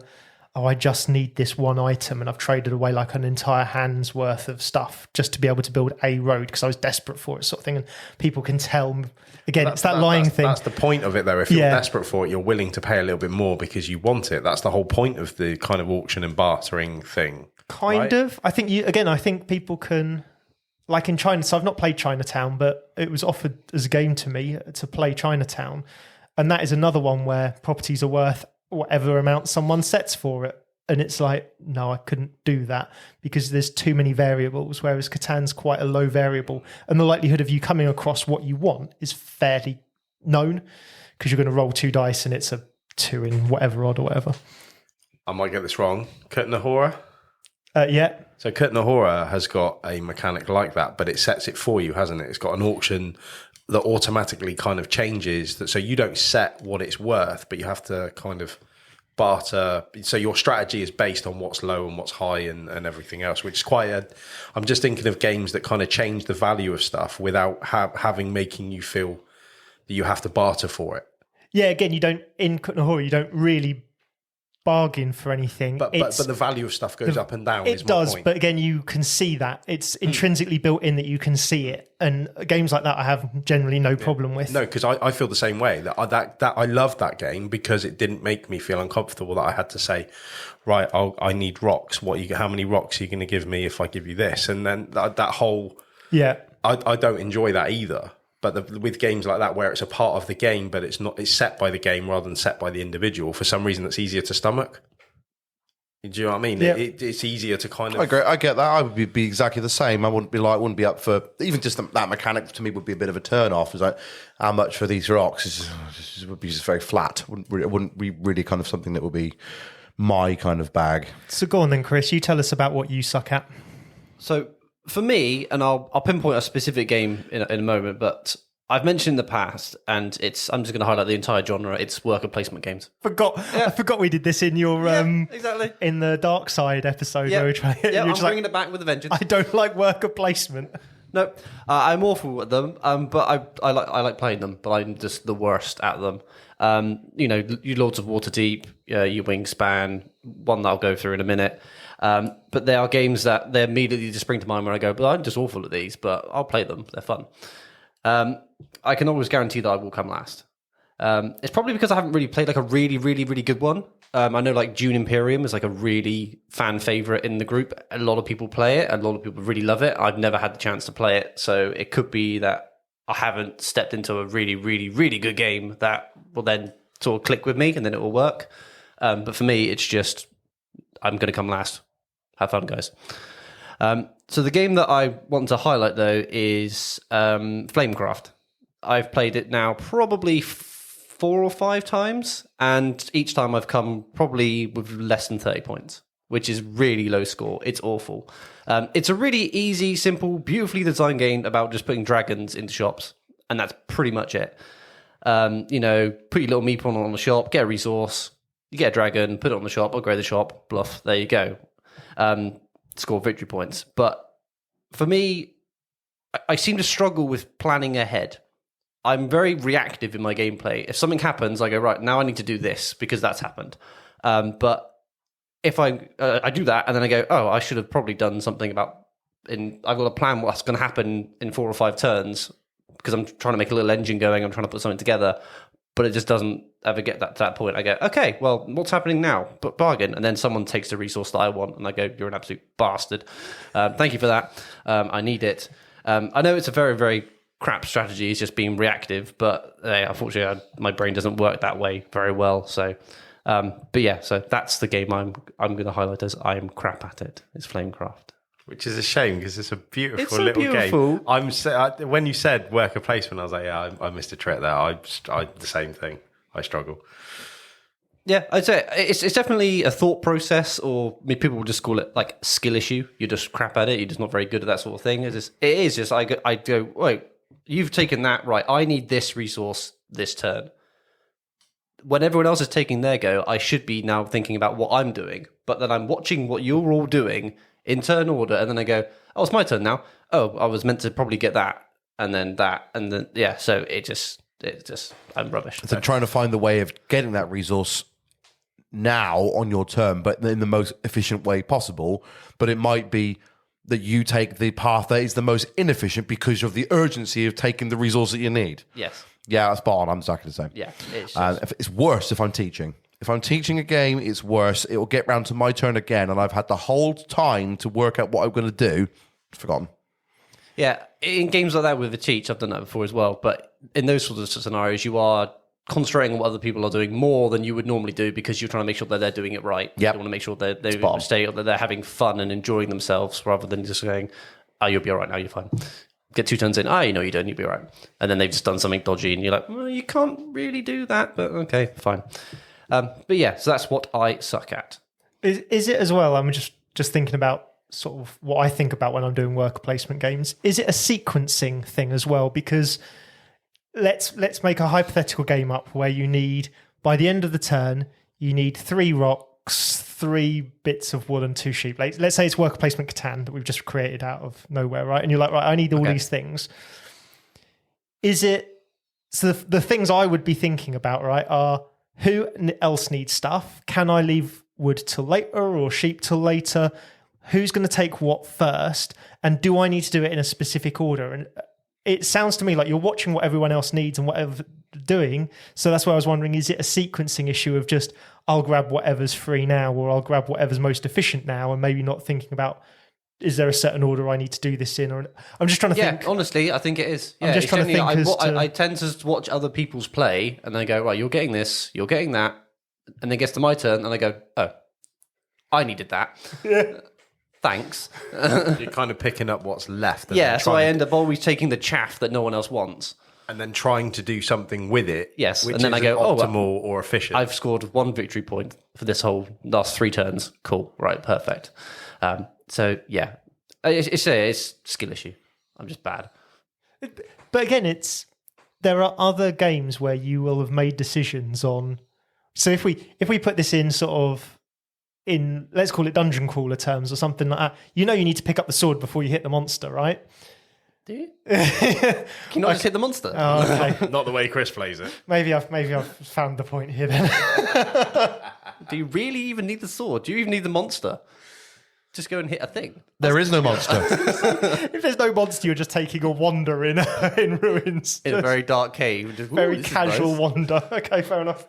I just need this one item, and I've traded away like an entire hand's worth of stuff just to be able to build a road because I was desperate for it, sort of thing. And people can tell, again, it's that lying thing. That's the point of it, though. If you're desperate for it, you're willing to pay a little bit more because you want it. That's the whole point of the kind of auction and bartering thing. Kind of. I think people can, like in China, so I've not played Chinatown, but it was offered as a game to me to play Chinatown. And that is another one where properties are worth whatever amount someone sets for it. And it's like, no, I couldn't do that because there's too many variables, whereas Catan's quite a low variable. And the likelihood of you coming across what you want is fairly known because you're going to roll 2 dice and it's a 2 in whatever odd or whatever. I might get this wrong. Kurt Nahora? Yeah. So Kurt Nahora has got a mechanic like that, but it sets it for you, hasn't it? It's got an auction that automatically kind of changes that, so you don't set what it's worth, but you have to kind of barter. So your strategy is based on what's low and what's high and everything else, which is I'm just thinking of games that kind of change the value of stuff without making you feel that you have to barter for it. Yeah, again, in Kurt Nahora, you don't really bargain for anything. But the value of stuff goes up and down. It does, but again, you can see that. It's intrinsically built in that you can see it. And games like that I have generally no problem with. No, because I feel the same way. That I loved that game because it didn't make me feel uncomfortable that I had to say, right, I need rocks. How many rocks are you going to give me if I give you this? And then that whole... Yeah. I don't enjoy that either. But with games like that, where it's a part of the game, but it's set by the game rather than set by the individual, for some reason that's easier to stomach. Do you know what I mean? Yeah. It's easier to kind of... I agree. I get that. I would be exactly the same. I wouldn't be up for... Even just that mechanic to me would be a bit of a turn-off. It's like, how much for these rocks? It would be just very flat. It wouldn't be really kind of something that would be my kind of bag. So go on then, Chris. You tell us about what you suck at. So for me, and I'll pinpoint a specific game in a moment, but I've mentioned in the past, and I'm just going to highlight the entire genre. It's worker placement games. I forgot we did this in your exactly in the Dark Side episode. Yeah, where we try, I'm bringing it back with a vengeance. I don't like worker placement. No, I'm awful at them, but I like playing them, but I'm just the worst at them. You Lords of Waterdeep, you Wingspan, one that I'll go through in a minute. But there are games that they immediately just spring to mind where I go, but I'm just awful at these, but I'll play them. They're fun. I can always guarantee that I will come last. It's probably because I haven't really played like a really, really, really good one. I know like Dune Imperium is like a really fan favorite in the group. A lot of people play it. A lot of people really love it. I've never had the chance to play it. So it could be that I haven't stepped into a really, really, really good game that will then sort of click with me and then it will work. But for me, it's just, I'm going to come last. Have fun, guys. So the game that I want to highlight, though, is Flamecraft. I've played it now probably 4 or 5 times, and each time I've come probably with less than 30 points, which is really low score. It's awful. It's a really easy, simple, beautifully designed game about just putting dragons into shops, and that's pretty much it. Put your little meeple on the shop, get a resource, you get a dragon, put it on the shop, upgrade the shop, bluff, there you go. Score victory points. But for me, I seem to struggle with planning ahead. I'm very reactive in my gameplay. If something happens, I go, right, now I need to do this because that's happened. But if I do that and then I go, oh, I should have probably done something I've got to plan what's going to happen in 4 or 5 turns because I'm trying to make a little engine going, I'm trying to put something together, but it just doesn't ever get to that point. I go, okay, well, what's happening now? But bargain. And then someone takes the resource that I want and I go, you're an absolute bastard. Thank you for that. I need it. I know it's a very, very crap strategy. It's just being reactive, but unfortunately, my brain doesn't work that way very well. So, so that's the game I'm going to highlight as I am crap at it. It's Flamecraft. Which is a shame because it's a beautiful little game. When you said worker placement, I was like, yeah, I missed a trick there. I the same thing. I struggle. Yeah, I'd say it's definitely a thought process, or people will just call it like skill issue. You're just crap at it. You're just not very good at that sort of thing. It is just I go, wait, you've taken that, right, I need this resource this turn. When everyone else is taking their go, I should be now thinking about what I'm doing. But then I'm watching what you're all doing in turn order, and then I go, oh, it's my turn now. Oh, I was meant to probably get that, and then that, and then, yeah, so it just I'm rubbish. So trying to find the way of getting that resource now on your turn, but in the most efficient way possible. But it might be that you take the path that is the most inefficient because of the urgency of taking the resource that you need. Yes. Yeah, that's spot on. I'm exactly the same. Yeah. It's worse if I'm teaching. If I'm teaching a game, it's worse. It will get round to my turn again, and I've had the whole time to work out what I'm going to do. Forgotten. Yeah, in games like that with a teach, I've done that before as well. But in those sorts of scenarios, you are concentrating on what other people are doing more than you would normally do because you're trying to make sure that they're doing it right. Yep. You want to make sure that they're having fun and enjoying themselves rather than just going, oh, you'll be all right now, you're fine. Get 2 turns in, you don't, you'll be all right. And then they've just done something dodgy and you're like, well, you can't really do that, but okay, fine. But yeah, so that's what I suck at. Is it as well? I'm just thinking about sort of what I think about when I'm doing worker placement games. Is it a sequencing thing as well? Because let's make a hypothetical game up where you need, by the end of the turn, you need 3 rocks, 3 bits of wool and 2 sheep. Let's say it's worker placement Catan that we've just created out of nowhere, right? And you're like, right, I need all these things. Is it, so the things I would be thinking about, right, are who else needs stuff? Can I leave wood till later or sheep till later? Who's going to take what first? And do I need to do it in a specific order? And it sounds to me like you're watching what everyone else needs and whatever they're doing. So that's why I was wondering, is it a sequencing issue of just, I'll grab whatever's free now, or I'll grab whatever's most efficient now, and maybe not thinking about is there a certain order I need to do this in? Or I'm just trying to think. Honestly, I think it is. Yeah, I'm just trying to think I tend to watch other people's play, and they go, right, you're getting this, you're getting that, and then it gets to my turn, and I go, oh, I needed that. Thanks. You're kind of picking up what's left. And so I end up always taking the chaff that no one else wants. And then trying to do something with it. Yes, which and then I go, optimal or efficient. I've scored 1 victory point for this whole last 3 turns. Cool, right, perfect. So yeah, it's a skill issue. I'm just bad. But again, there are other games where you will have made decisions on. So if we put this in sort of in, let's call it dungeon crawler terms or something like that, you need to pick up the sword before you hit the monster, right? Do you? Can you not just hit the monster? Oh, okay. Not the way Chris plays it. Maybe I've found the point here then. Do you really even need the sword? Do you even need the monster? Just go and hit a thing. There is no monster. If there's no monster, you're just taking a wander in ruins. In a very dark cave. Just, very casual wander. Okay, fair enough.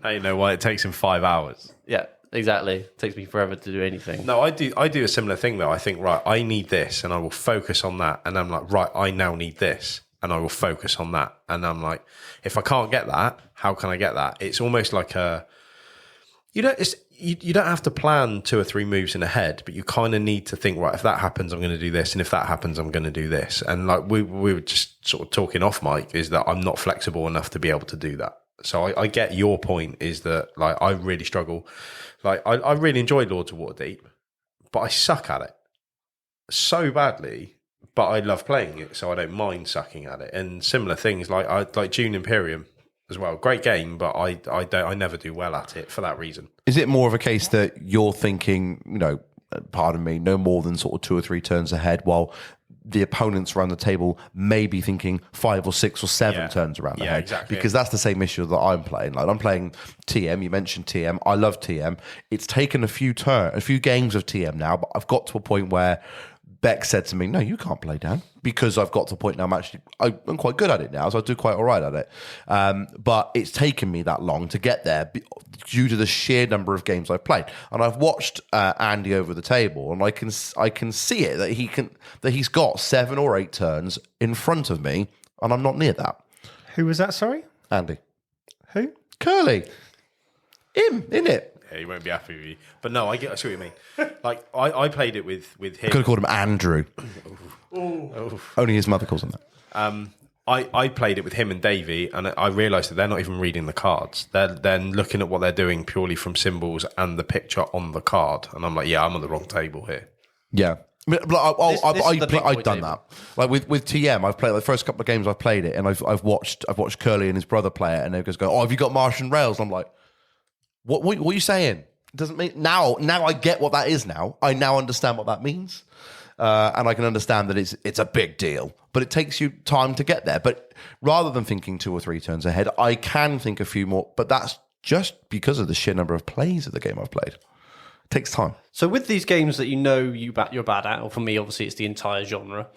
Now you know why it takes him 5 hours. Yeah, exactly. It takes me forever to do anything. No, I do a similar thing though. I think, right, I need this and I will focus on that. And I'm like, right, I now need this and I will focus on that. And I'm like, if I can't get that, how can I get that? It's almost like you don't have to plan 2 or 3 moves in ahead, but you kind of need to think, right, if that happens, I'm going to do this. And if that happens, I'm going to do this. And like we were just sort of talking off mic, is that I'm not flexible enough to be able to do that. So I get your point, is that like I really struggle. Like I really enjoyed Lords of Waterdeep, but I suck at it so badly. But I love playing it, so I don't mind sucking at it. And similar things like Dune Imperium as well. Great game, but I never do well at it for that reason. Is it more of a case that you're thinking, pardon me, no more than sort of 2 or 3 turns ahead, while the opponents around the table may be thinking 5 or 6 or 7 turns around ahead? Exactly. Because that's the same issue that I'm playing. Like I'm playing TM. You mentioned TM. I love TM. It's taken a few games of TM now, but I've got to a point where Beck said to me, no, you can't play Dan, because I've got to a point now I'm quite good at it now, so I do quite all right at it. But it's taken me that long to get there due to the sheer number of games I've played. And I've watched Andy over the table, and I can see it that he's got 7 or 8 turns in front of me, and I'm not near that. Who was that, sorry? Andy. Who? Curly. Him, innit? Yeah, he won't be happy with you. But no, I see what you mean. Like I played it with him. Could have called him Andrew. Only his mother calls him that. I played it with him and Davey, and I realised that they're not even reading the cards. They're then looking at what they're doing purely from symbols and the picture on the card. And I'm like, yeah, I'm on the wrong table here. Yeah. I've done table. that. Like with TM, I've played the first couple of games I've played it, and I've watched Curly and his brother play it, and they just go, "Oh, have you got Martian rails?" And I'm like, What are you saying? It doesn't mean now I get what that is now. I now understand what that means. And I can understand that it's a big deal. But it takes you time to get there. But rather than thinking 2 or 3 turns ahead, I can think a few more. But that's just because of the sheer number of plays of the game I've played. It takes time. So with these games that you're bad at, or for me, obviously, it's the entire genre,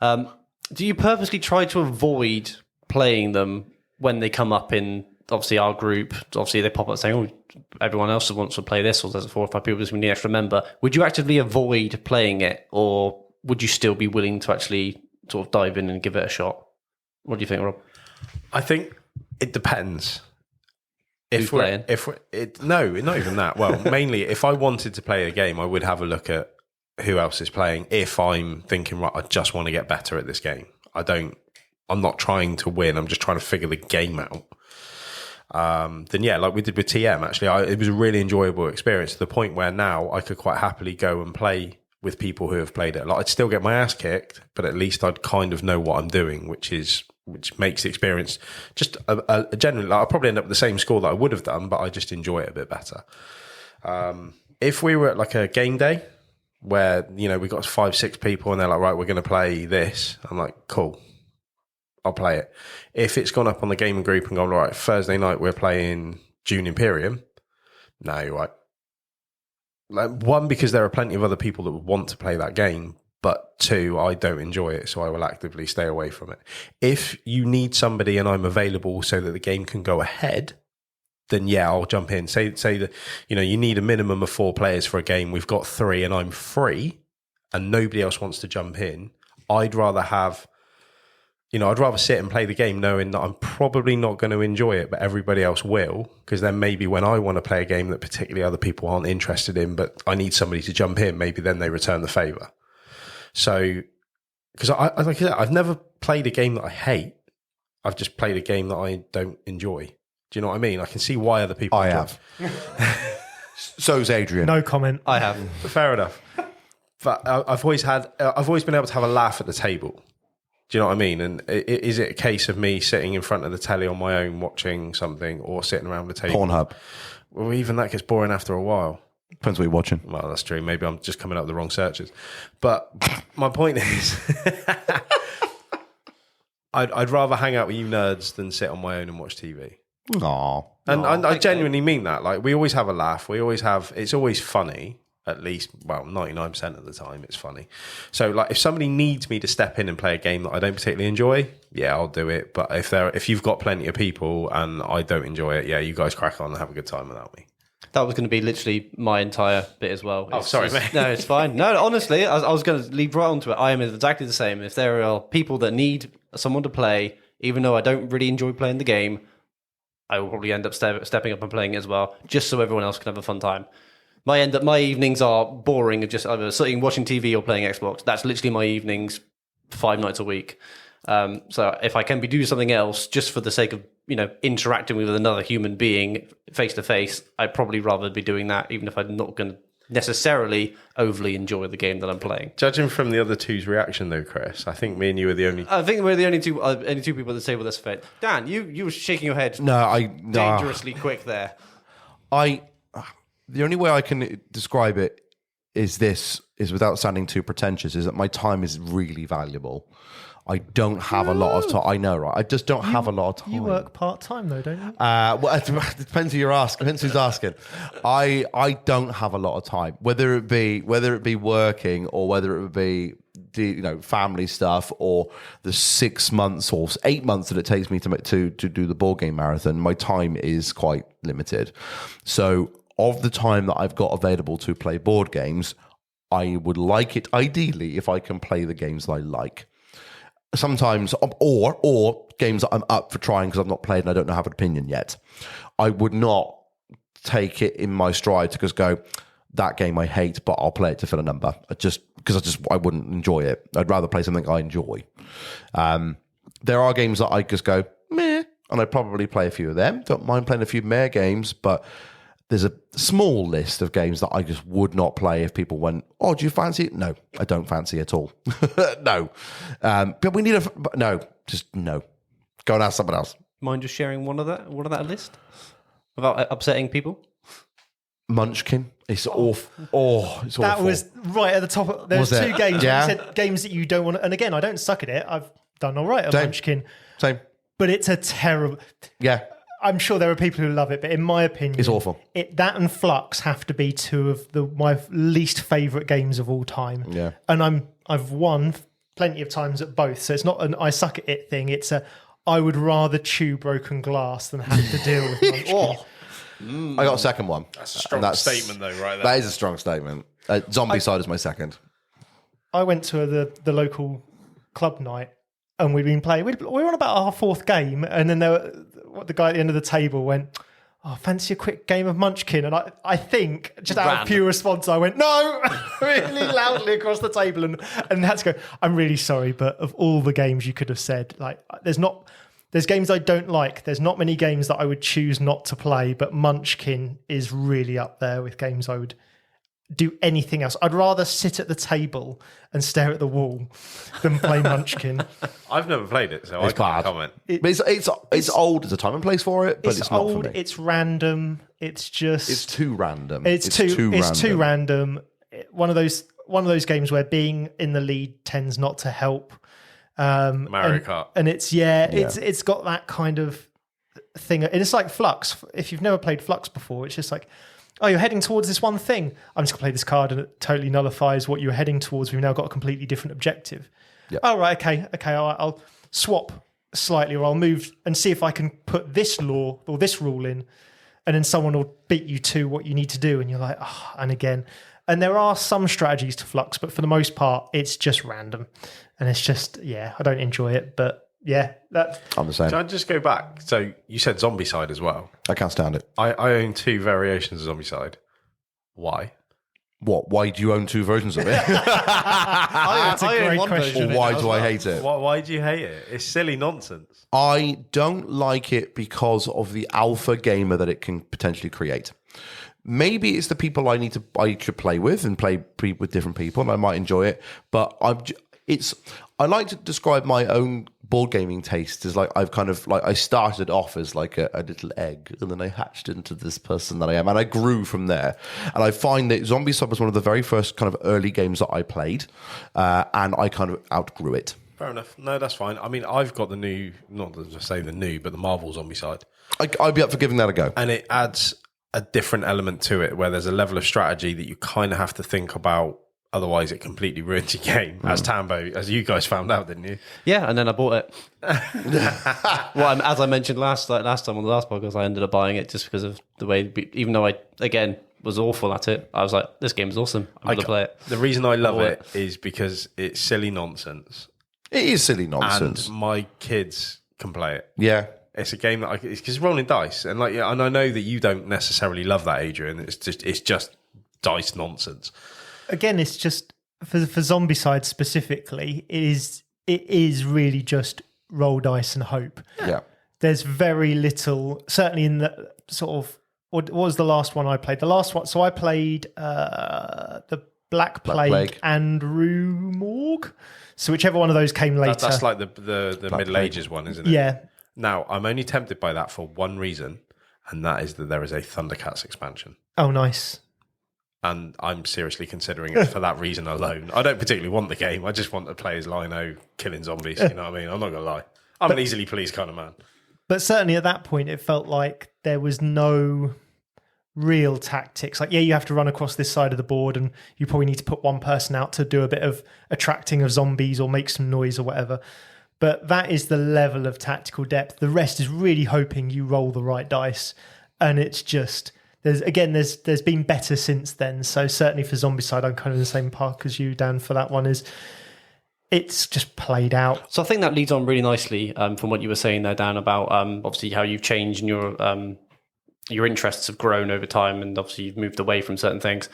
do you purposely try to avoid playing them when they come up in, obviously, our group? Obviously, they pop up saying, oh, everyone else wants to play this, or there's 4 or 5 people we need an extra member. Would you actively avoid playing it, or would you still be willing to actually sort of dive in and give it a shot? What do you think, Rob? I think it depends. Who's playing? No, not even that. Well, mainly, if I wanted to play a game, I would have a look at who else is playing. If I'm thinking, right, I just want to get better at this game. I'm not trying to win. I'm just trying to figure the game out. Then yeah, like we did with TM, actually, it was a really enjoyable experience to the point where now I could quite happily go and play with people who have played it. Like I'd still get my ass kicked, but at least I'd kind of know what I'm doing, which makes the experience just generally, like I'll probably end up with the same score that I would have done, but I just enjoy it a bit better. If we were at like a game day where, we got 5-6 people and they're like, right, we're going to play this, I'm like, cool, I'll play it. If it's gone up on the gaming group and gone, all right, Thursday night we're playing Dune Imperium, no, you're right. Like, 1, because there are plenty of other people that would want to play that game, but 2, I don't enjoy it, so I will actively stay away from it. If you need somebody and I'm available so that the game can go ahead, then yeah, I'll jump in. Say that you need a minimum of 4 players for a game. We've got 3 and I'm free, and nobody else wants to jump in, I'd rather sit and play the game knowing that I'm probably not going to enjoy it, but everybody else will, because then maybe when I want to play a game that particularly other people aren't interested in, but I need somebody to jump in, maybe then they return the favour. So, because like I said, I've never played a game that I hate. I've just played a game that I don't enjoy. Do you know what I mean? I can see why other people I enjoy. have. So's Adrian. No comment. I have. Fair enough. But I've always been able to have a laugh at the table. Do you know what I mean? And is it a case of me sitting in front of the telly on my own watching something, or sitting around the table? Pornhub. Well, even that gets boring after a while. Depends what you're watching. Well, that's true. Maybe I'm just coming up with the wrong searches. But my point is, I'd rather hang out with you nerds than sit on my own and watch TV. Aww. And I genuinely mean that. Like, we always have a laugh. It's always funny. At least, 99% of the time, it's funny. So, like, if somebody needs me to step in and play a game that I don't particularly enjoy, yeah, I'll do it. But if you've got plenty of people and I don't enjoy it, yeah, you guys crack on and have a good time without me. That was going to be literally my entire bit as well. Sorry, mate. No, it's fine. No, honestly, I was going to lead right onto it. I am exactly the same. If there are people that need someone to play, even though I don't really enjoy playing the game, I will probably end up stepping up and playing it as well, just so everyone else can have a fun time. My evenings are boring of just either sitting watching TV or playing Xbox. That's literally my evenings 5 nights a week. So if I can be doing something else just for the sake of interacting with another human being face to face, I'd probably rather be doing that, even if I'm not going to necessarily overly enjoy the game that I'm playing. Judging from the other two's reaction, though, Chris, I think me and you are the only. I think we're the only two people at the table that's fair. Dan, you were shaking your head. No, dangerously quick there. The only way I can describe it is without sounding too pretentious, is that my time is really valuable. I don't have a lot of time. I know, right? I just don't have a lot of time. You work part-time, though, don't you? Well, it depends who you're asking. Depends who's asking. I don't have a lot of time, whether it be working or whether it would be family stuff or the 6 months or 8 months that it takes me to do the board game marathon. My time is quite limited. So, of the time that I've got available to play board games, I would like it ideally if I can play the games that I like. Sometimes, or games that I'm up for trying because I've not played and I don't have an opinion yet. I would not take it in my stride to just go, that game I hate, but I'll play it to fill a number. I wouldn't enjoy it. I'd rather play something I enjoy. There are games that I just go, meh, and I'd probably play a few of them. Don't mind playing a few meh games, but there's a small list of games that I just would not play if people went, oh, do you fancy it? No, I don't fancy it at all. No. But we need no. Go and ask someone else. Mind just sharing one of that list? Without upsetting people? Munchkin. It's awful. Oh, it's awful. That was right at the top. There's Was two it? games. Yeah. You said games that you don't want to, and again, I don't suck at it. I've done all right at Same. Munchkin. Same. But it's a terrible... Yeah. I'm sure there are people who love it, but in my opinion, It's awful. That and Flux have to be two of my least favourite games of all time. Yeah. And I've won plenty of times at both, so it's not an I suck at it thing. It's I would rather chew broken glass than have to deal with Munchkin. I got a second one. That's a strong statement, though, right there. That is a strong statement. Zombie Side is my second. I went to the local club night and we'd been playing. We were on about our fourth game, and then the guy at the end of the table went, oh, fancy a quick game of Munchkin? And I think, just out of pure response, I went, no, really loudly across the table and had to go, I'm really sorry, but of all the games you could have said, like, there's games I don't like. There's not many games that I would choose not to play, but Munchkin is really up there with games I would do anything else. I'd rather sit at the table and stare at the wall than play Munchkin. I've never played it, so I can't comment. But it's old. There's a time and place for it, but it's not old, for me. it's random. It's just... It's too random. It's too random. One of those games where being in the lead tends not to help. Mario Kart. And it's got that kind of thing. And it's like Flux. If you've never played Flux before, it's just like, oh, you're heading towards this one thing. I'm just going to play this card and it totally nullifies what you're heading towards. We've now got a completely different objective. Yep. Oh, right, okay, I'll swap slightly, or I'll move and see if I can put this law or this rule in, and then someone will beat you to what you need to do, and you're like, oh, and again. And there are some strategies to Flux, but for the most part, it's just random. And it's just, I don't enjoy it. But yeah, I'm the same. Can I just go back? So you said Zombicide as well. I can't stand it. I own 2 variations of Zombicide. Why? What? Why do you own 2 versions of it? that's a great question. Or why do I hate it? Why do you hate it? It's silly nonsense. I don't like it because of the alpha gamer that it can potentially create. Maybe it's the people I should play with and play with different people, and I might enjoy it. But I like to describe my own board gaming taste as like I started off as like a little egg, and then I hatched into this person that I am, and I grew from there. And I find that Zombicide was one of the very first kind of early games that I played, and I kind of outgrew it. Fair enough. No, that's fine. I mean, I've got the new, not to say the new, but the Marvel Zombicide. I'd be up for giving that a go. And it adds a different element to it where there's a level of strategy that you kind of have to think about. Otherwise, it completely ruins your game. As Tambo, as you guys found out, didn't you? Yeah, and then I bought it. Well, as I mentioned last time on the last podcast, I ended up buying it just because of the way, even though I, again, was awful at it, I was like, this game is awesome. I'm going to play it. The reason I love it is because it's silly nonsense. It is silly nonsense. And my kids can play it. Yeah. It's a game that it's because rolling dice, and and I know that you don't necessarily love that, Adrian. It's just dice nonsense. Again, it's just for Zombicide specifically. It is really just roll dice and hope. Yeah. There's very little. Certainly in the sort of what was the last one I played? The last one. So I played the Black Plague and Rue Morgue. So whichever one of those came later. That's like the Middle Ages one, isn't it? Yeah. Now, I'm only tempted by that for one reason, and that is that there is a Thundercats expansion. Oh, nice. And I'm seriously considering it for that reason alone. I don't particularly want the game. I just want to play as Lino killing zombies. You know what I mean? I'm not going to lie. I'm an easily pleased kind of man. But certainly at that point, it felt like there was no real tactics. Like, you have to run across this side of the board, and you probably need to put one person out to do a bit of attracting of zombies or make some noise or whatever. But that is the level of tactical depth. The rest is really hoping you roll the right dice. And it's just, there's been better since then. So certainly for Zombicide, I'm kind of in the same park as you, Dan, for that one. It's just played out. So I think that leads on really nicely from what you were saying there, Dan, about obviously how you've changed and your interests have grown over time, and obviously you've moved away from certain things.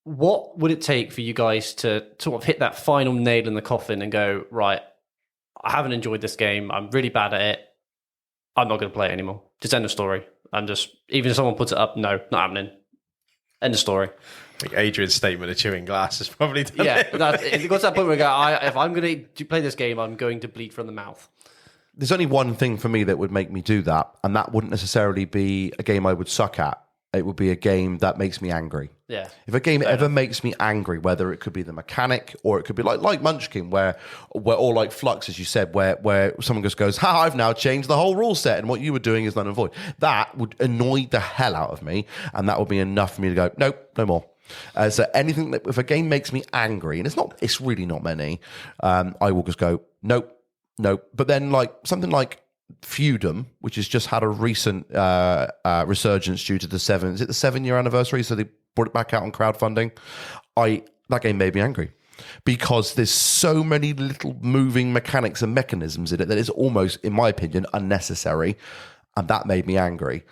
What would it take for you guys to sort of hit that final nail in the coffin and go, right, I haven't enjoyed this game. I'm really bad at it. I'm not going to play it anymore. Just end of story. Even if someone puts it up, no, not happening. End of story. I think Adrian's statement of chewing glass is probably done. Yeah, it got to that point where I go, if I'm going to play this game, I'm going to bleed from the mouth. There's only one thing for me that would make me do that, and that wouldn't necessarily be a game I would suck at. It would be a game that makes me angry. Yeah. If a game ever makes me angry, whether it could be the mechanic or it could be like Munchkin, where or like Flux, as you said, where someone just goes, "Ha! I've now changed the whole rule set, and what you were doing is null and void." That would annoy the hell out of me, and that would be enough for me to go, "Nope, no more." So anything that if a game makes me angry, and it's really not many, I will just go, "Nope, nope." But then like something like Feudum, which has just had a recent resurgence due to the 7-year anniversary, so they brought it back out on crowdfunding. That game made me angry because there's so many little moving mechanics and mechanisms in it that is almost, in my opinion, unnecessary, and that made me angry.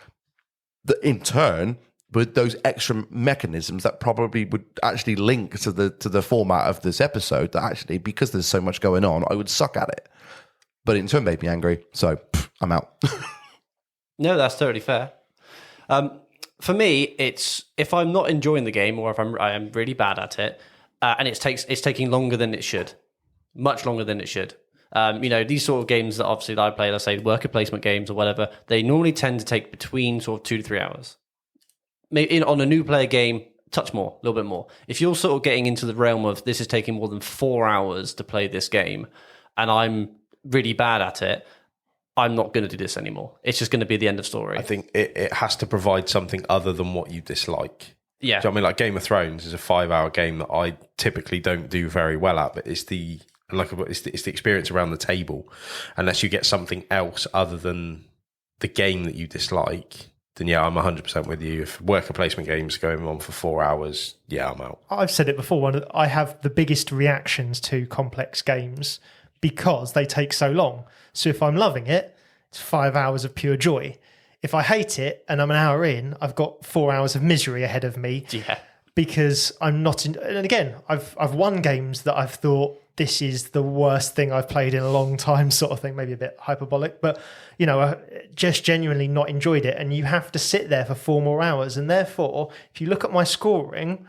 In turn, with those extra mechanisms that probably would actually link to the format of this episode, that actually, because there's so much going on, I would suck at it. But in turn made me angry, so I'm out. No, that's totally fair. For me, it's if I'm not enjoying the game or if I am really bad at it, and it's taking longer than it should, much longer than it should. These sort of games that obviously that I play, let's say worker placement games or whatever, they normally tend to take between sort of 2 to 3 hours. Maybe on a new player game, touch more, a little bit more. If you're sort of getting into the realm of this is taking more than 4 hours to play this game, and I'm really bad at it, I'm not going to do this anymore. It's just going to be the end of story. I think it has to provide something other than what you dislike. Yeah. Do you know what I mean? Like Game of Thrones is a 5-hour game that I typically don't do very well at, but it's the experience around the table. Unless you get something else other than the game that you dislike, then yeah, I'm 100% with you. If worker placement games going on for 4 hours, yeah, I'm out. I've said it before, I have the biggest reactions to complex games because they take so long. So if I'm loving it, it's 5 hours of pure joy. If I hate it and I'm an hour in, I've got 4 hours of misery ahead of me. Yeah. Because I'm not in, and again, I've won games that I've thought this is the worst thing I've played in a long time, sort of thing, maybe a bit hyperbolic, but I just genuinely not enjoyed it. And you have to sit there for 4 more hours. And therefore, if you look at my scoring,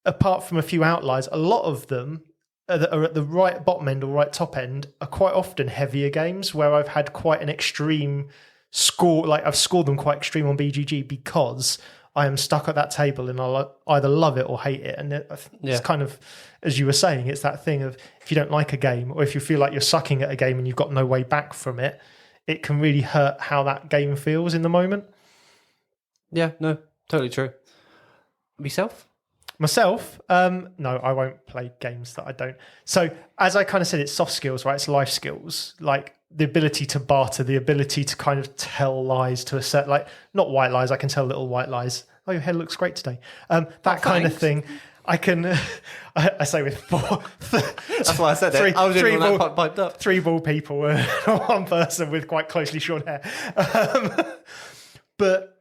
apart from a few outliers, a lot of them that are at the right bottom end or right top end are quite often heavier games where I've had quite an extreme score, like I've scored them quite extreme on BGG because I am stuck at that table and I'll either love it or hate it. And it's kind of, as you were saying, it's that thing of if you don't like a game or if you feel like you're sucking at a game and you've got no way back from it, it can really hurt how that game feels in the moment. Yeah, no, totally true. Myself, no, I won't play games that I don't. So as I kind of said, it's soft skills, right? It's life skills, like the ability to barter, the ability to kind of tell lies to a set, like not white lies. I can tell little white lies. Oh, your hair looks great today. That kind of thing. I can, I say with 4. That's why I said it. I was the one that piped up. 3 bald people and 1 person with quite closely short hair. But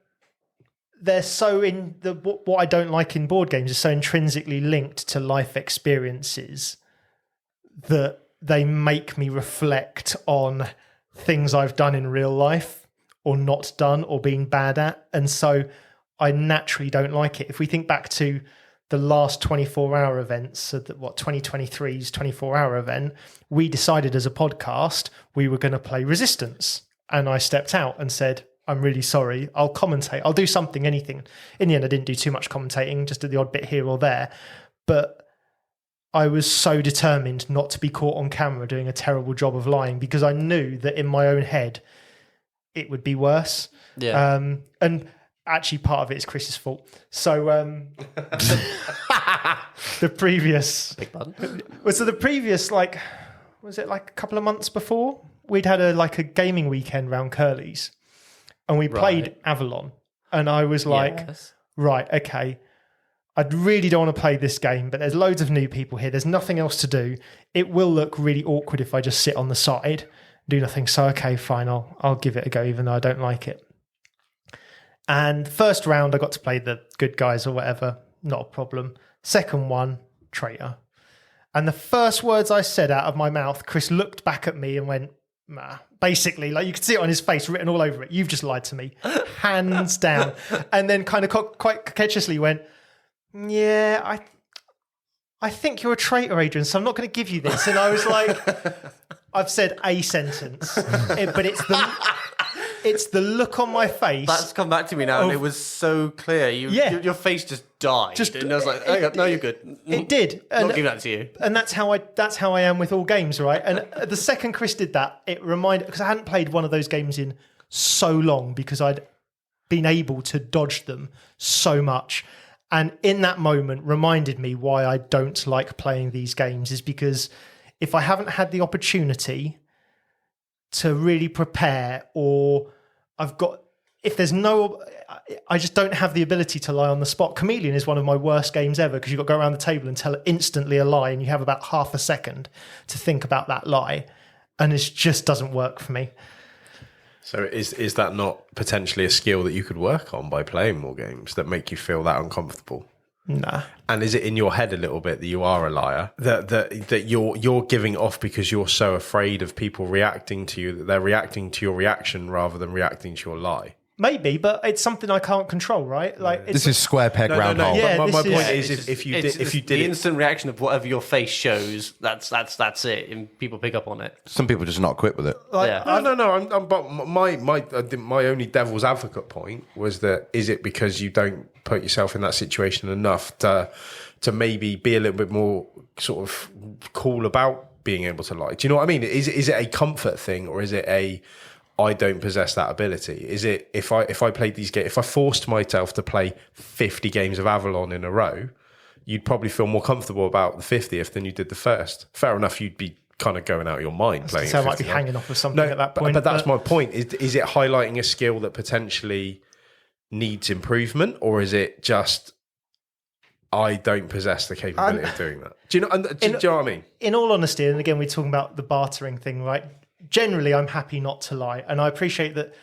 they're so what I don't like in board games is so intrinsically linked to life experiences that they make me reflect on things I've done in real life or not done or been bad at. And so I naturally don't like it. If we think back to the last 24-hour events, so that 2023's 24-hour event, we decided as a podcast we were going to play Resistance. And I stepped out and said, I'm really sorry. I'll commentate. I'll do something, anything. In the end, I didn't do too much commentating, just did the odd bit here or there. But I was so determined not to be caught on camera doing a terrible job of lying because I knew that in my own head, it would be worse. Yeah. And actually, part of it is Chris's fault. So the previous... Big pardon? So the previous, was it like a couple of months before? We'd had a gaming weekend round Curly's. And we played Avalon. And I was like, right, okay, I really don't want to play this game, but there's loads of new people here. There's nothing else to do. It will look really awkward if I just sit on the side, do nothing. So, okay, fine, I'll give it a go, even though I don't like it. And first round, I got to play the good guys or whatever. Not a problem. Second one, traitor. And the first words I said out of my mouth, Chris looked back at me and went, nah. Basically, like you could see it on his face written all over it. You've just lied to me, hands down. And then kind of quite coquettously went, yeah, I think you're a traitor, Adrian, so I'm not going to give you this. And I was like, I've said a sentence, but it's the look on my face. That's come back to me now, and it was so clear. Your face just died. And I was like, oh, no, you're good. It did. Not give that to you. And that's how I am with all games, right? And the second Chris did that, it reminded, because I hadn't played one of those games in so long because I'd been able to dodge them so much. And in that moment reminded me why I don't like playing these games is because if I haven't had the opportunity to really prepare, or I just don't have the ability to lie on the spot. Chameleon is one of my worst games ever because you've got to go around the table and tell instantly a lie and you have about half a second to think about that lie. And it just doesn't work for me. So is that not potentially a skill that you could work on by playing more games that make you feel that uncomfortable? Nah. And is it in your head a little bit that you are a liar? That you're giving off because you're so afraid of people reacting to you that they're reacting to your reaction rather than reacting to your lie? Maybe, but it's something I can't control, right? Like this is square peg round hole. Yeah, my point is if you did the instant reaction of whatever your face shows, that's it, and people pick up on it. Some people just not equipped with it. No. But my only devil's advocate point was that is it because you don't put yourself in that situation enough to maybe be a little bit more sort of cool about being able to lie? Do you know what I mean? Is it a comfort thing, or is it a I don't possess that ability? Is it if I played these games, if I forced myself to play 50 games of Avalon in a row, you'd probably feel more comfortable about the 50th than you did the first. Fair enough, you'd be kind of going out of your mind playing. So I might be hanging off of something at that point. But that's my point. Is it highlighting a skill that potentially needs improvement, or is it just I don't possess the capability of doing that? Do you know? Do you know what I mean? In all honesty, and again, we're talking about the bartering thing, right? Generally, I'm happy not to lie, and I appreciate that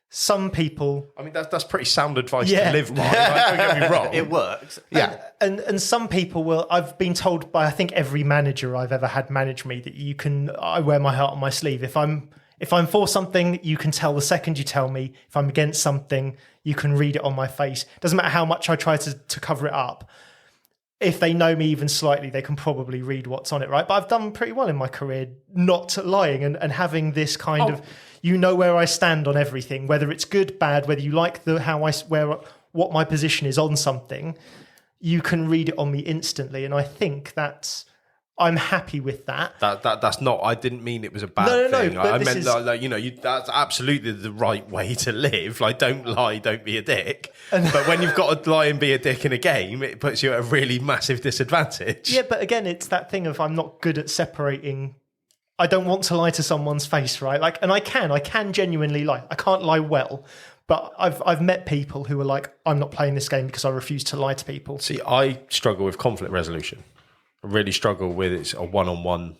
some people. I mean, that's pretty sound advice to live by. Like, don't get me wrong. It works. Yeah. And some people will. I've been told by I think every manager I've ever had manage me that I wear my heart on my sleeve. If I'm for something, you can tell the second you tell me. If I'm against something, you can read it on my face. Doesn't matter how much I try to cover it up. If they know me even slightly, they can probably read what's on it, right? But I've done pretty well in my career not lying and having this kind of, where I stand on everything, whether it's good, bad, whether you like what my position is on something, you can read it on me instantly. And I think I'm happy with that. That's not. I didn't mean it was a bad thing. No, I meant that's absolutely the right way to live. Like, don't lie, don't be a dick. But when you've got to lie and be a dick in a game, it puts you at a really massive disadvantage. Yeah, but again, it's that thing of I'm not good at separating. I don't want to lie to someone's face, right? Like, and I can genuinely lie. I can't lie well. But I've met people who are like, I'm not playing this game because I refuse to lie to people. See, I struggle with conflict resolution. Really struggle with it's a one-on-one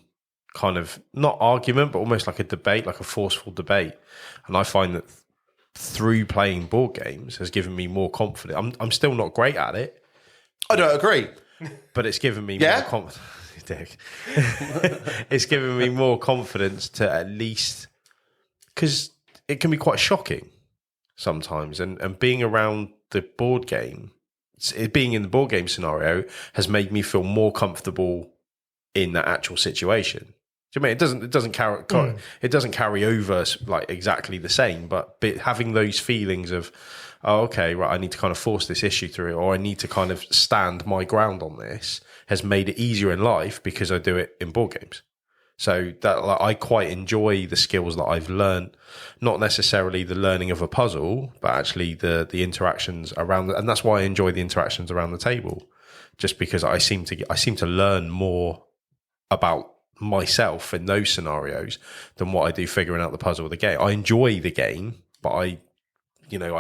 kind of not argument, but almost like a debate, like a forceful debate. And I find that through playing board games has given me more confidence. I'm still not great at it. I don't agree, but it's given me more confidence. It's given me more confidence to at least, because it can be quite shocking sometimes, and being around the board game. Being in the board game scenario has made me feel more comfortable in that actual situation. Do you mean it doesn't carry over like exactly the same, but having those feelings of, oh, okay, right, I need to kind of force this issue through, or I need to kind of stand my ground on this, has made it easier in life because I do it in board games. So that I quite enjoy the skills that I've learned, not necessarily the learning of a puzzle, but actually the interactions around and that's why I enjoy the interactions around the table, just because I seem to learn more about myself in those scenarios than what I do figuring out the puzzle of the game. I enjoy the game, but I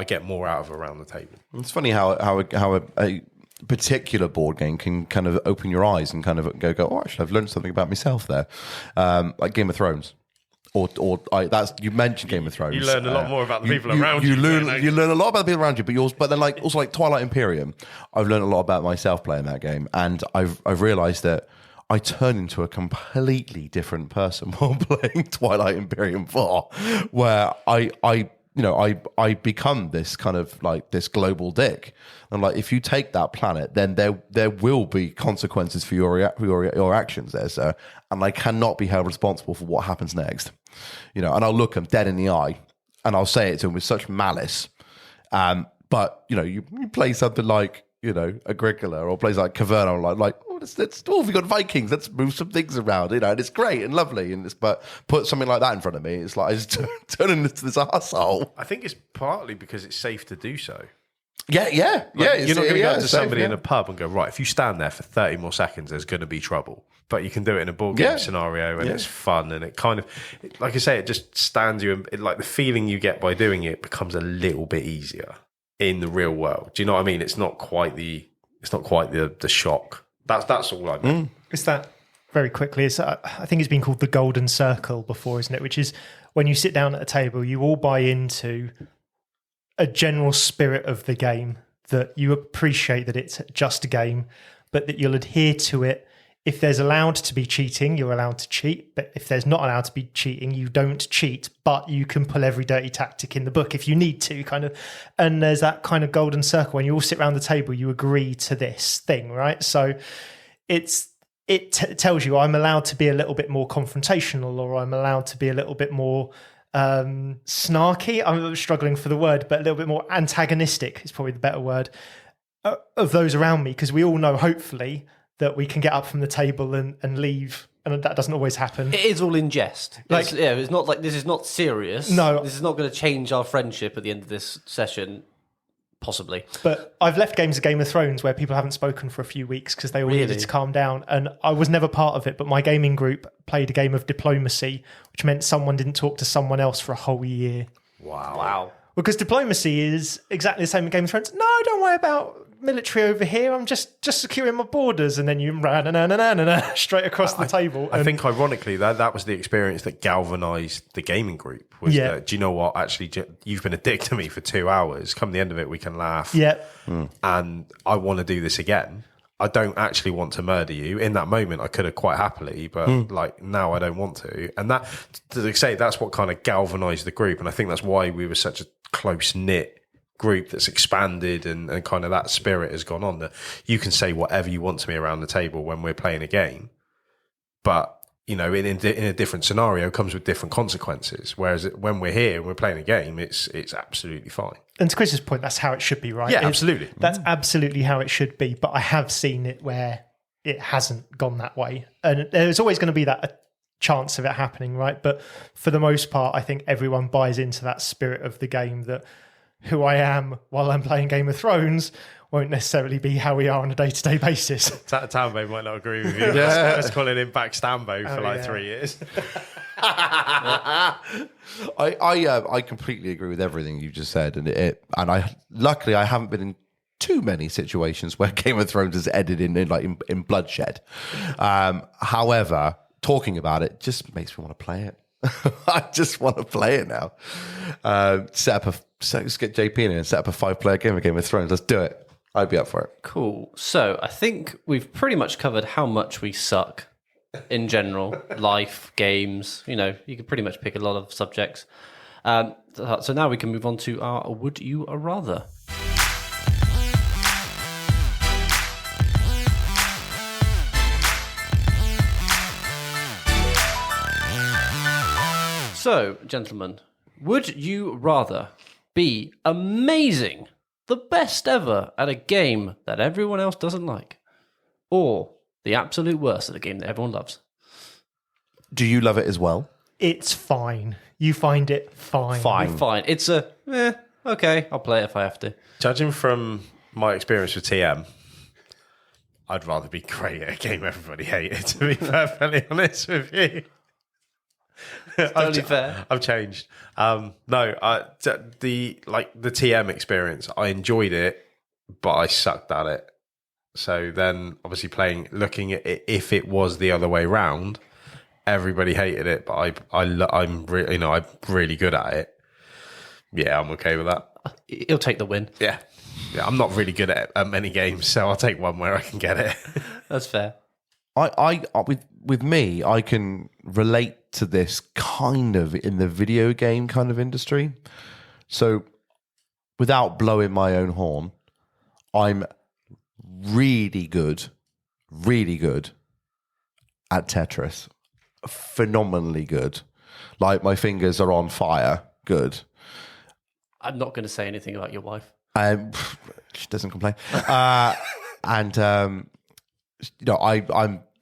get more out of around the table. It's funny how a particular board game can kind of open your eyes and kind of go, oh, actually, I've learned something about myself there. Like Game of Thrones. You mentioned Game of Thrones. You learn a lot more about the people around you. You learn a lot about the people around you, but then also Twilight Imperium. I've learned a lot about myself playing that game, and I've realised that I turn into a completely different person while playing Twilight Imperium 4, where I become this kind of like this global dick. And like, if you take that planet, then there will be consequences for your actions there, sir. And I cannot be held responsible for what happens next. And I'll look them dead in the eye and I'll say it to them with such malice. But you play something like, Agricola or plays like Caverna, we've got Vikings, let's move some things around, and it's great and lovely, but put something like that in front of me, it's like I just turn into this arsehole. I think it's partly because it's safe to do so. Yeah. You're not going to go to somebody in a pub and go, right, if you stand there for 30 more seconds, there's going to be trouble. But you can do it in a board game scenario, and it's fun, and it kind of, like I say, it just stands you, like the feeling you get by doing it becomes a little bit easier in the real world. Do you know what I mean? It's not quite the shock. That's all I mean. It's that very quickly. I think it's been called the golden circle before, isn't it? Which is when you sit down at a table, you all buy into a general spirit of the game, that you appreciate that it's just a game, but that you'll adhere to it. If there's allowed to be cheating, you're allowed to cheat. But if there's not allowed to be cheating, you don't cheat. But you can pull every dirty tactic in the book if you need to, kind of. And there's that kind of golden circle. When you all sit around the table, you agree to this thing, right? So it tells you I'm allowed to be a little bit more confrontational, or I'm allowed to be a little bit more snarky. I'm struggling for the word, but a little bit more antagonistic is probably the better word, of those around me, because we all know, hopefully, that we can get up from the table and leave, and that doesn't always happen. It is all in jest. It's not like this is not serious. No. This is not going to change our friendship at the end of this session, possibly. But I've left games of Game of Thrones where people haven't spoken for a few weeks because they all needed to calm down, and I was never part of it, but my gaming group played a game of diplomacy, which meant someone didn't talk to someone else for a whole year. Wow. Because diplomacy is exactly the same in Game of Thrones. No, don't worry about military over here. I'm just securing my borders, and then you straight across the table. I think ironically that was the experience that galvanised the gaming group. Was that, do you know what? Actually, you've been a dick to me for 2 hours. Come the end of it, we can laugh. Yeah. And I want to do this again. I don't actually want to murder you. In that moment, I could have quite happily, but like now I don't want to. And that, to say, that's what kind of galvanised the group. And I think that's why we were such a close knit group that's expanded, and kind of that spirit has gone on, that you can say whatever you want to me around the table when we're playing a game, but in a different scenario comes with different consequences, whereas when we're here and we're playing a game, it's absolutely fine. And to Chris's point, that's how it should be, right? Yeah, absolutely. That's absolutely how it should be, but I have seen it where it hasn't gone that way, and there's always going to be that chance of it happening, right? But for the most part, I think everyone buys into that spirit of the game, that who I am while I'm playing Game of Thrones won't necessarily be how we are on a day-to-day basis. Tambo might not agree with you. Let's call it Impact Stambo for 3 years. I completely agree with everything you just said, and luckily I haven't been in too many situations where Game of Thrones has ended in bloodshed. However, talking about it just makes me want to play it. I just want to play it now. Let's get JP in and set up a 5-player game of Game of Thrones. Let's do it. I'd be up for it. Cool. So I think we've pretty much covered how much we suck in general. Life, games, you could pretty much pick a lot of subjects. So now we can move on to our Would You Rather. So, gentlemen, would you rather be amazing, the best ever at a game that everyone else doesn't like, or the absolute worst at a game that everyone loves? Do you love it as well? It's fine. You find it fine. Fine. It's okay, I'll play it if I have to. Judging from my experience with TM, I'd rather be great at a game everybody hated, to be perfectly honest with you. Totally fair. I've changed. The TM experience, I enjoyed it, but I sucked at it. So then, obviously, looking at it, if it was the other way round, everybody hated it, but I'm really good at it. Yeah, I'm okay with that. He'll take the win. Yeah, I'm not really good at many games, so I'll take one where I can get it. That's fair. With me, I can relate to this kind of in the video game kind of industry. So, without blowing my own horn, I'm really good at Tetris. Phenomenally good. Like, my fingers are on fire. Good. I'm not going to say anything about your wife. She doesn't complain.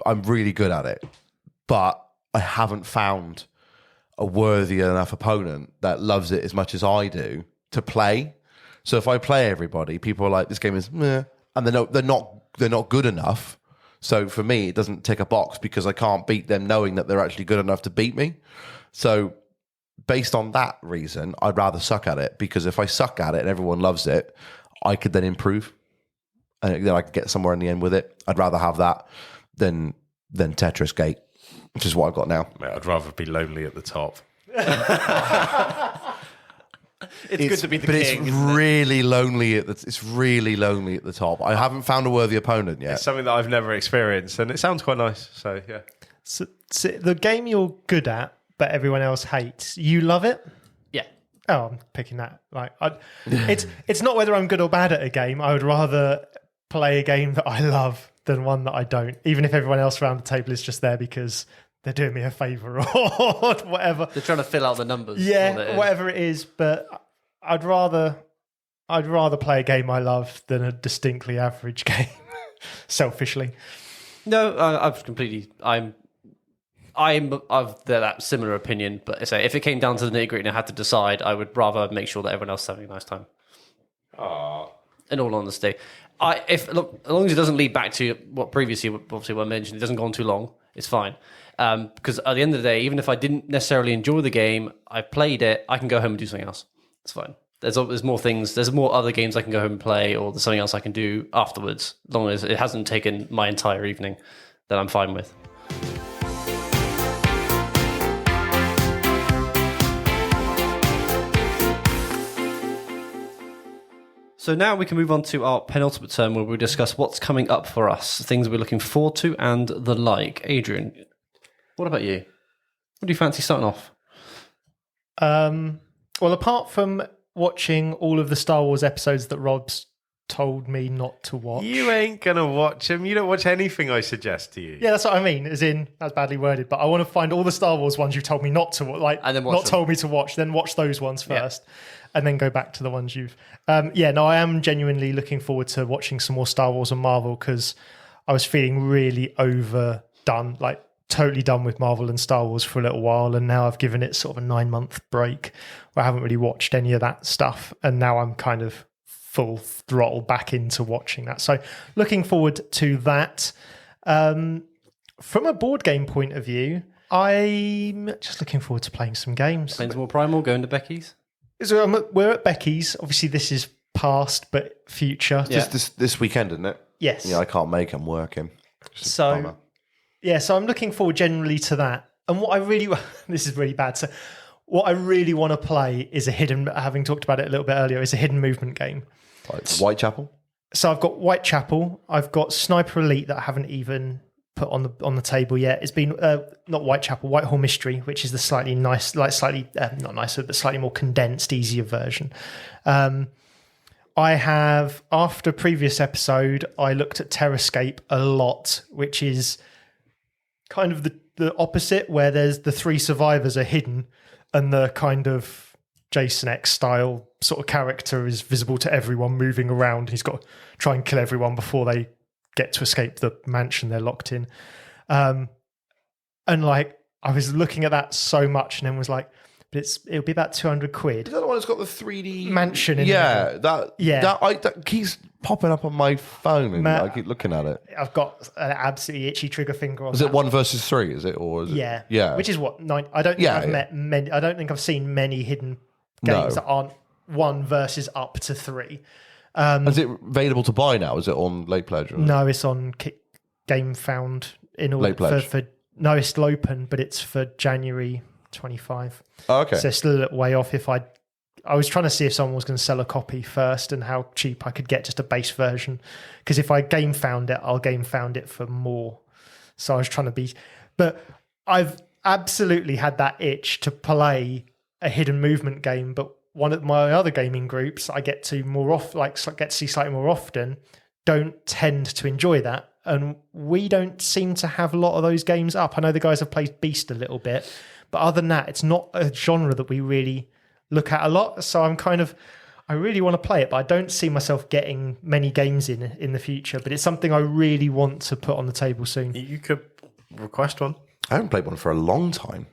I'm really good at it, but I haven't found a worthy enough opponent that loves it as much as I do to play. So if I play everybody, people are like, "This game is meh," and they're not good enough. So for me, it doesn't tick a box because I can't beat them, knowing that they're actually good enough to beat me. So based on that reason, I'd rather suck at it, because if I suck at it and everyone loves it, I could then improve. And then I could get somewhere in the end with it. I'd rather have that than Tetris Gate, which is what I've got now. Mate, I'd rather be lonely at the top. It's good to be the king. It's really lonely at the top. I haven't found a worthy opponent yet. It's something that I've never experienced, and it sounds quite nice. So yeah. So the game you're good at, but everyone else hates, you love it? Yeah. Oh, I'm picking that. It's not whether I'm good or bad at a game. I would rather play a game that I love than one that I don't, even if everyone else around the table is just there because they're doing me a favour or whatever. They're trying to fill out the numbers. Yeah, whatever it is. But I'd rather play a game I love than a distinctly average game, selfishly. No, I'm of that similar opinion. But if it came down to the nitty gritty and I had to decide, I would rather make sure that everyone else is having a nice time. Aww. In all honesty, as long as it doesn't lead back to what previously obviously were mentioned, it doesn't go on too long, it's fine. Because at the end of the day, even if I didn't necessarily enjoy the game, I played it, I can go home and do something else. It's fine. there's more things. There's more other games I can go home and play, or there's something else I can do afterwards. As long as it hasn't taken my entire evening, then I'm fine with. So now we can move on to our penultimate term where we discuss what's coming up for us, things we're looking forward to and the like. Adrian, what about you? What do you fancy starting off? Well, apart from watching all of the Star Wars episodes that Rob's told me not to watch. You ain't going to watch them. You don't watch anything I suggest to you. Yeah, that's what I mean. As in, that's badly worded, but I want to find all the Star Wars ones you've told me not to watch, and then told me to watch, then watch those ones first, and then go back to the ones you've... I am genuinely looking forward to watching some more Star Wars and Marvel because I was feeling really overdone, like totally done with Marvel and Star Wars for a little while, and now I've given it sort of a 9-month break where I haven't really watched any of that stuff, and now I'm kind of full throttle back into watching that. So looking forward to that. From a board game point of view, I'm just looking forward to playing some games. Playing some more Primal, going to Becky's? So we're at Becky's. Obviously, this is past, but future. Yeah. This weekend, isn't it? Yes. Yeah, I can't make it. I'm working. So I'm looking forward generally to that. And what I really... this is really bad. So what I really want to play is having talked about it a little bit earlier, is a hidden movement game. Like Whitechapel? So I've got Whitechapel. I've got Sniper Elite that I haven't even put on the table yet. It's been not Whitechapel, Whitehall Mystery, which is the slightly nice, like slightly not nicer, but slightly more condensed, easier version. I have, after a previous episode, I looked at Terrascape a lot, which is kind of the opposite, where there's the 3 survivors are hidden and the kind of Jason X style sort of character is visible to everyone moving around. He's got to try and kill everyone before they get to escape the mansion they're locked in. And like, I was looking at that so much and then was like, but it'll be about 200 quid. Is that the one that's got the 3D mansion in it? That keeps popping up on my phone and I keep looking at it. I've got an absolutely itchy trigger finger on Is it 1 versus 3, is it? Or is it? Yeah. Which is what, 9. I don't think I've met many, I don't think I've seen many hidden games that aren't 1 versus up to 3. Is it available to buy now? Is it on Late Pledge? No, it's on Game Found in order Late Pledge. No, it's still open, but it's for January 25. Oh, okay. So it's still a little way off. I was trying to see if someone was going to sell a copy first and how cheap I could get just a base version. Because if I Game Found it, I'll Game Found it for more. So I was trying to be... But I've absolutely had that itch to play a hidden movement game, but one of my other gaming groups I get to see slightly more often don't tend to enjoy that. And we don't seem to have a lot of those games up. I know the guys have played Beast a little bit, but other than that, it's not a genre that we really look at a lot. So I really want to play it, but I don't see myself getting many games in the future. But it's something I really want to put on the table soon. You could request one. I haven't played one for a long time.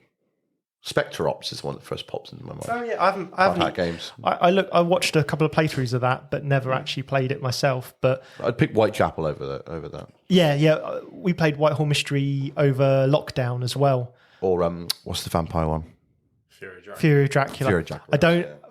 Spectre Ops is the one that first pops into my mind. Oh yeah, I haven't games. I watched a couple of playthroughs of that, but never actually played it myself. But I'd pick Whitechapel over that. Yeah. We played Whitehall Mystery over lockdown as well. Or what's the vampire one? Fury of Dracula.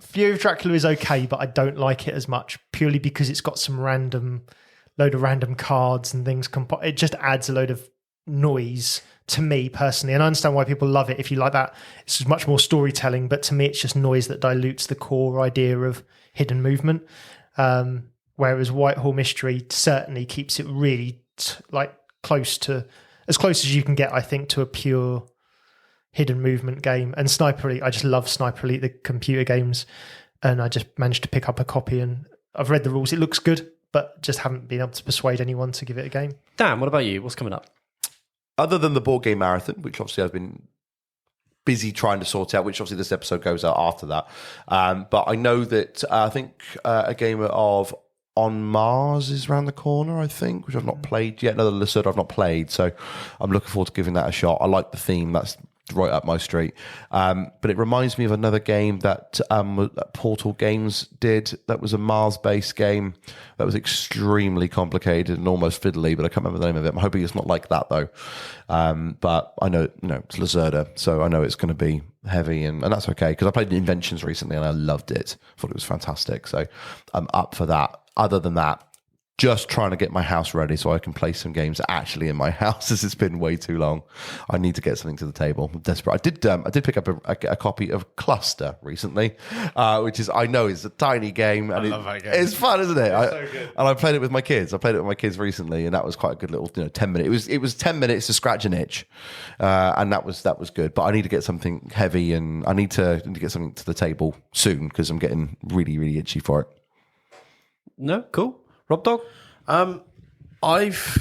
Fury of Dracula is okay, but I don't like it as much purely because it's got some load of random cards and things. It just adds a load of noise to me personally, and I understand why people love it. If you like that, it's much more storytelling, but to me it's just noise that dilutes the core idea of hidden movement, whereas Whitehall Mystery certainly keeps it really close as you can get, I think, to a pure hidden movement game. And Sniper Elite, I just love Sniper Elite, the computer games, and I just managed to pick up a copy and I've read the rules. It looks good, but just haven't been able to persuade anyone to give it a game. Dan, what about you? What's coming up? Other than the board game marathon, which obviously I've been busy trying to sort out, which obviously this episode goes out after that. But I know that I think a game of On Mars is around the corner, I think, which I've not played yet. Another Lizard I've not played, so I'm looking forward to giving that a shot. I like the theme. That's right up my street. But it reminds me of another game that Portal Games did. That was a Mars-based game that was extremely complicated and almost fiddly, but I can't remember the name of it. I'm hoping it's not like that though. But I know, it's Lazerda, so I know it's going to be heavy, and that's okay, because I played Inventions recently and I loved it. I thought it was fantastic, so I'm up for that. Other than that, just trying to get my house ready so I can play some games actually in my house, as it's been way too long. I need to get something to the table. I'm desperate. I did pick up a copy of Cluster recently, which is, I know, is a tiny game, and I love that game. It's fun, isn't it? So good. And I played it with my kids. I played it with my kids recently, and that was quite a good little 10 minutes. It was 10 minutes to scratch an itch, and that was good. But I need to get something heavy, and I need to get something to the table soon, because I'm getting really, really itchy for it. No, cool. Rob Dog? I've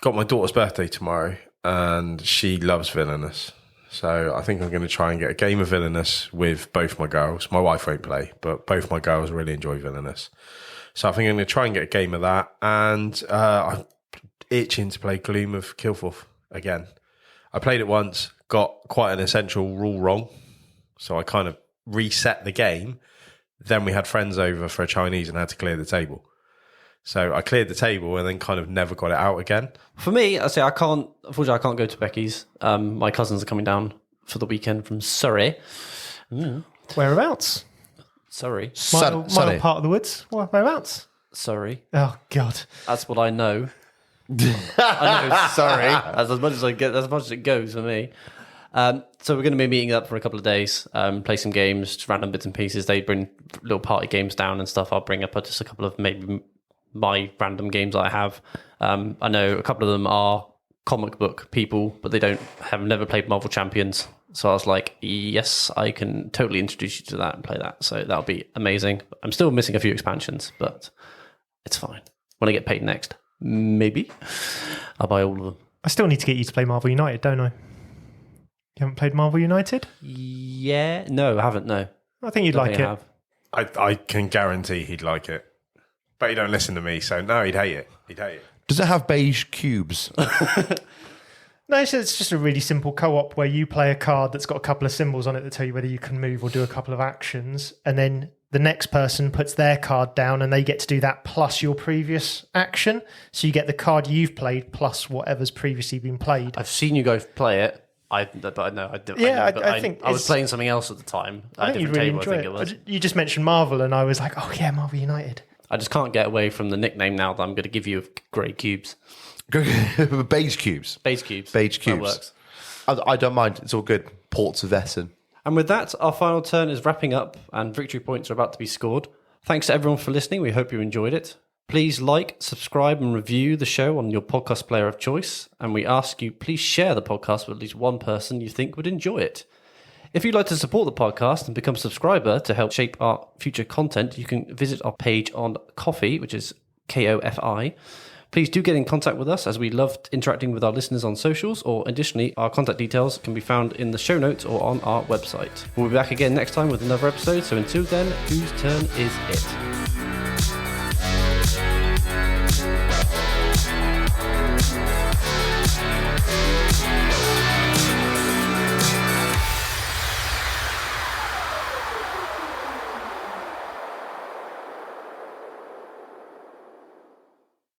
got my daughter's birthday tomorrow, and she loves Villainous. So I think I'm going to try and get a game of Villainous with both my girls. My wife won't play, but both my girls really enjoy Villainous. So I think I'm going to try and get a game of that. And I'm itching to play Gloom of Kilforth again. I played it once, got quite an essential rule wrong. So I kind of reset the game. Then we had friends over for a Chinese and had to clear the table. So I cleared the table and then kind of never got it out again. For me, unfortunately, I can't go to Becky's. My cousins are coming down for the weekend from Surrey. Whereabouts? Surrey. Mile part of the woods. Whereabouts? Surrey. Oh, God. That's what I know. I know, sorry. That's as much as I get, as much as it goes for me. So we're going to be meeting up for a couple of days, play some games, just random bits and pieces. They bring little party games down and stuff. I'll bring up just a couple of maybe my random games that I have. I know a couple of them are comic book people, but they have never played Marvel Champions. So I was like, yes, I can totally introduce you to that and play that. So that'll be amazing. I'm still missing a few expansions, but it's fine. When I get paid next, maybe I'll buy all of them. I still need to get you to play Marvel United, don't I? You haven't played Marvel United? Yeah. No, I haven't, no. I think you'd like it. I can guarantee he'd like it. But he don't listen to me, so no, he'd hate it. He'd hate it. Does it have beige cubes? No, it's just a really simple co-op where you play a card that's got a couple of symbols on it that tell you whether you can move or do a couple of actions, and then the next person puts their card down and they get to do that plus your previous action. So you get the card you've played plus whatever's previously been played. I've seen you guys play it. I was playing something else at the time. I think you'd really enjoy it. You just mentioned Marvel, and I was like, oh yeah, Marvel United. I just can't get away from the nickname now that I'm going to give you of grey cubes. Beige cubes. Beige cubes. Beige cubes. That works. I don't mind. It's all good. Ports of Essen. And with that, our final turn is wrapping up, and victory points are about to be scored. Thanks to everyone for listening. We hope you enjoyed it. Please like, subscribe, and review the show on your podcast player of choice. And we ask you, please share the podcast with at least one person you think would enjoy it. If you'd like to support the podcast and become a subscriber to help shape our future content, you can visit our page on Ko-fi, which is Kofi. Please do get in contact with us, as we love interacting with our listeners on socials, or additionally, our contact details can be found in the show notes or on our website. We'll be back again next time with another episode, so until then, whose turn is it?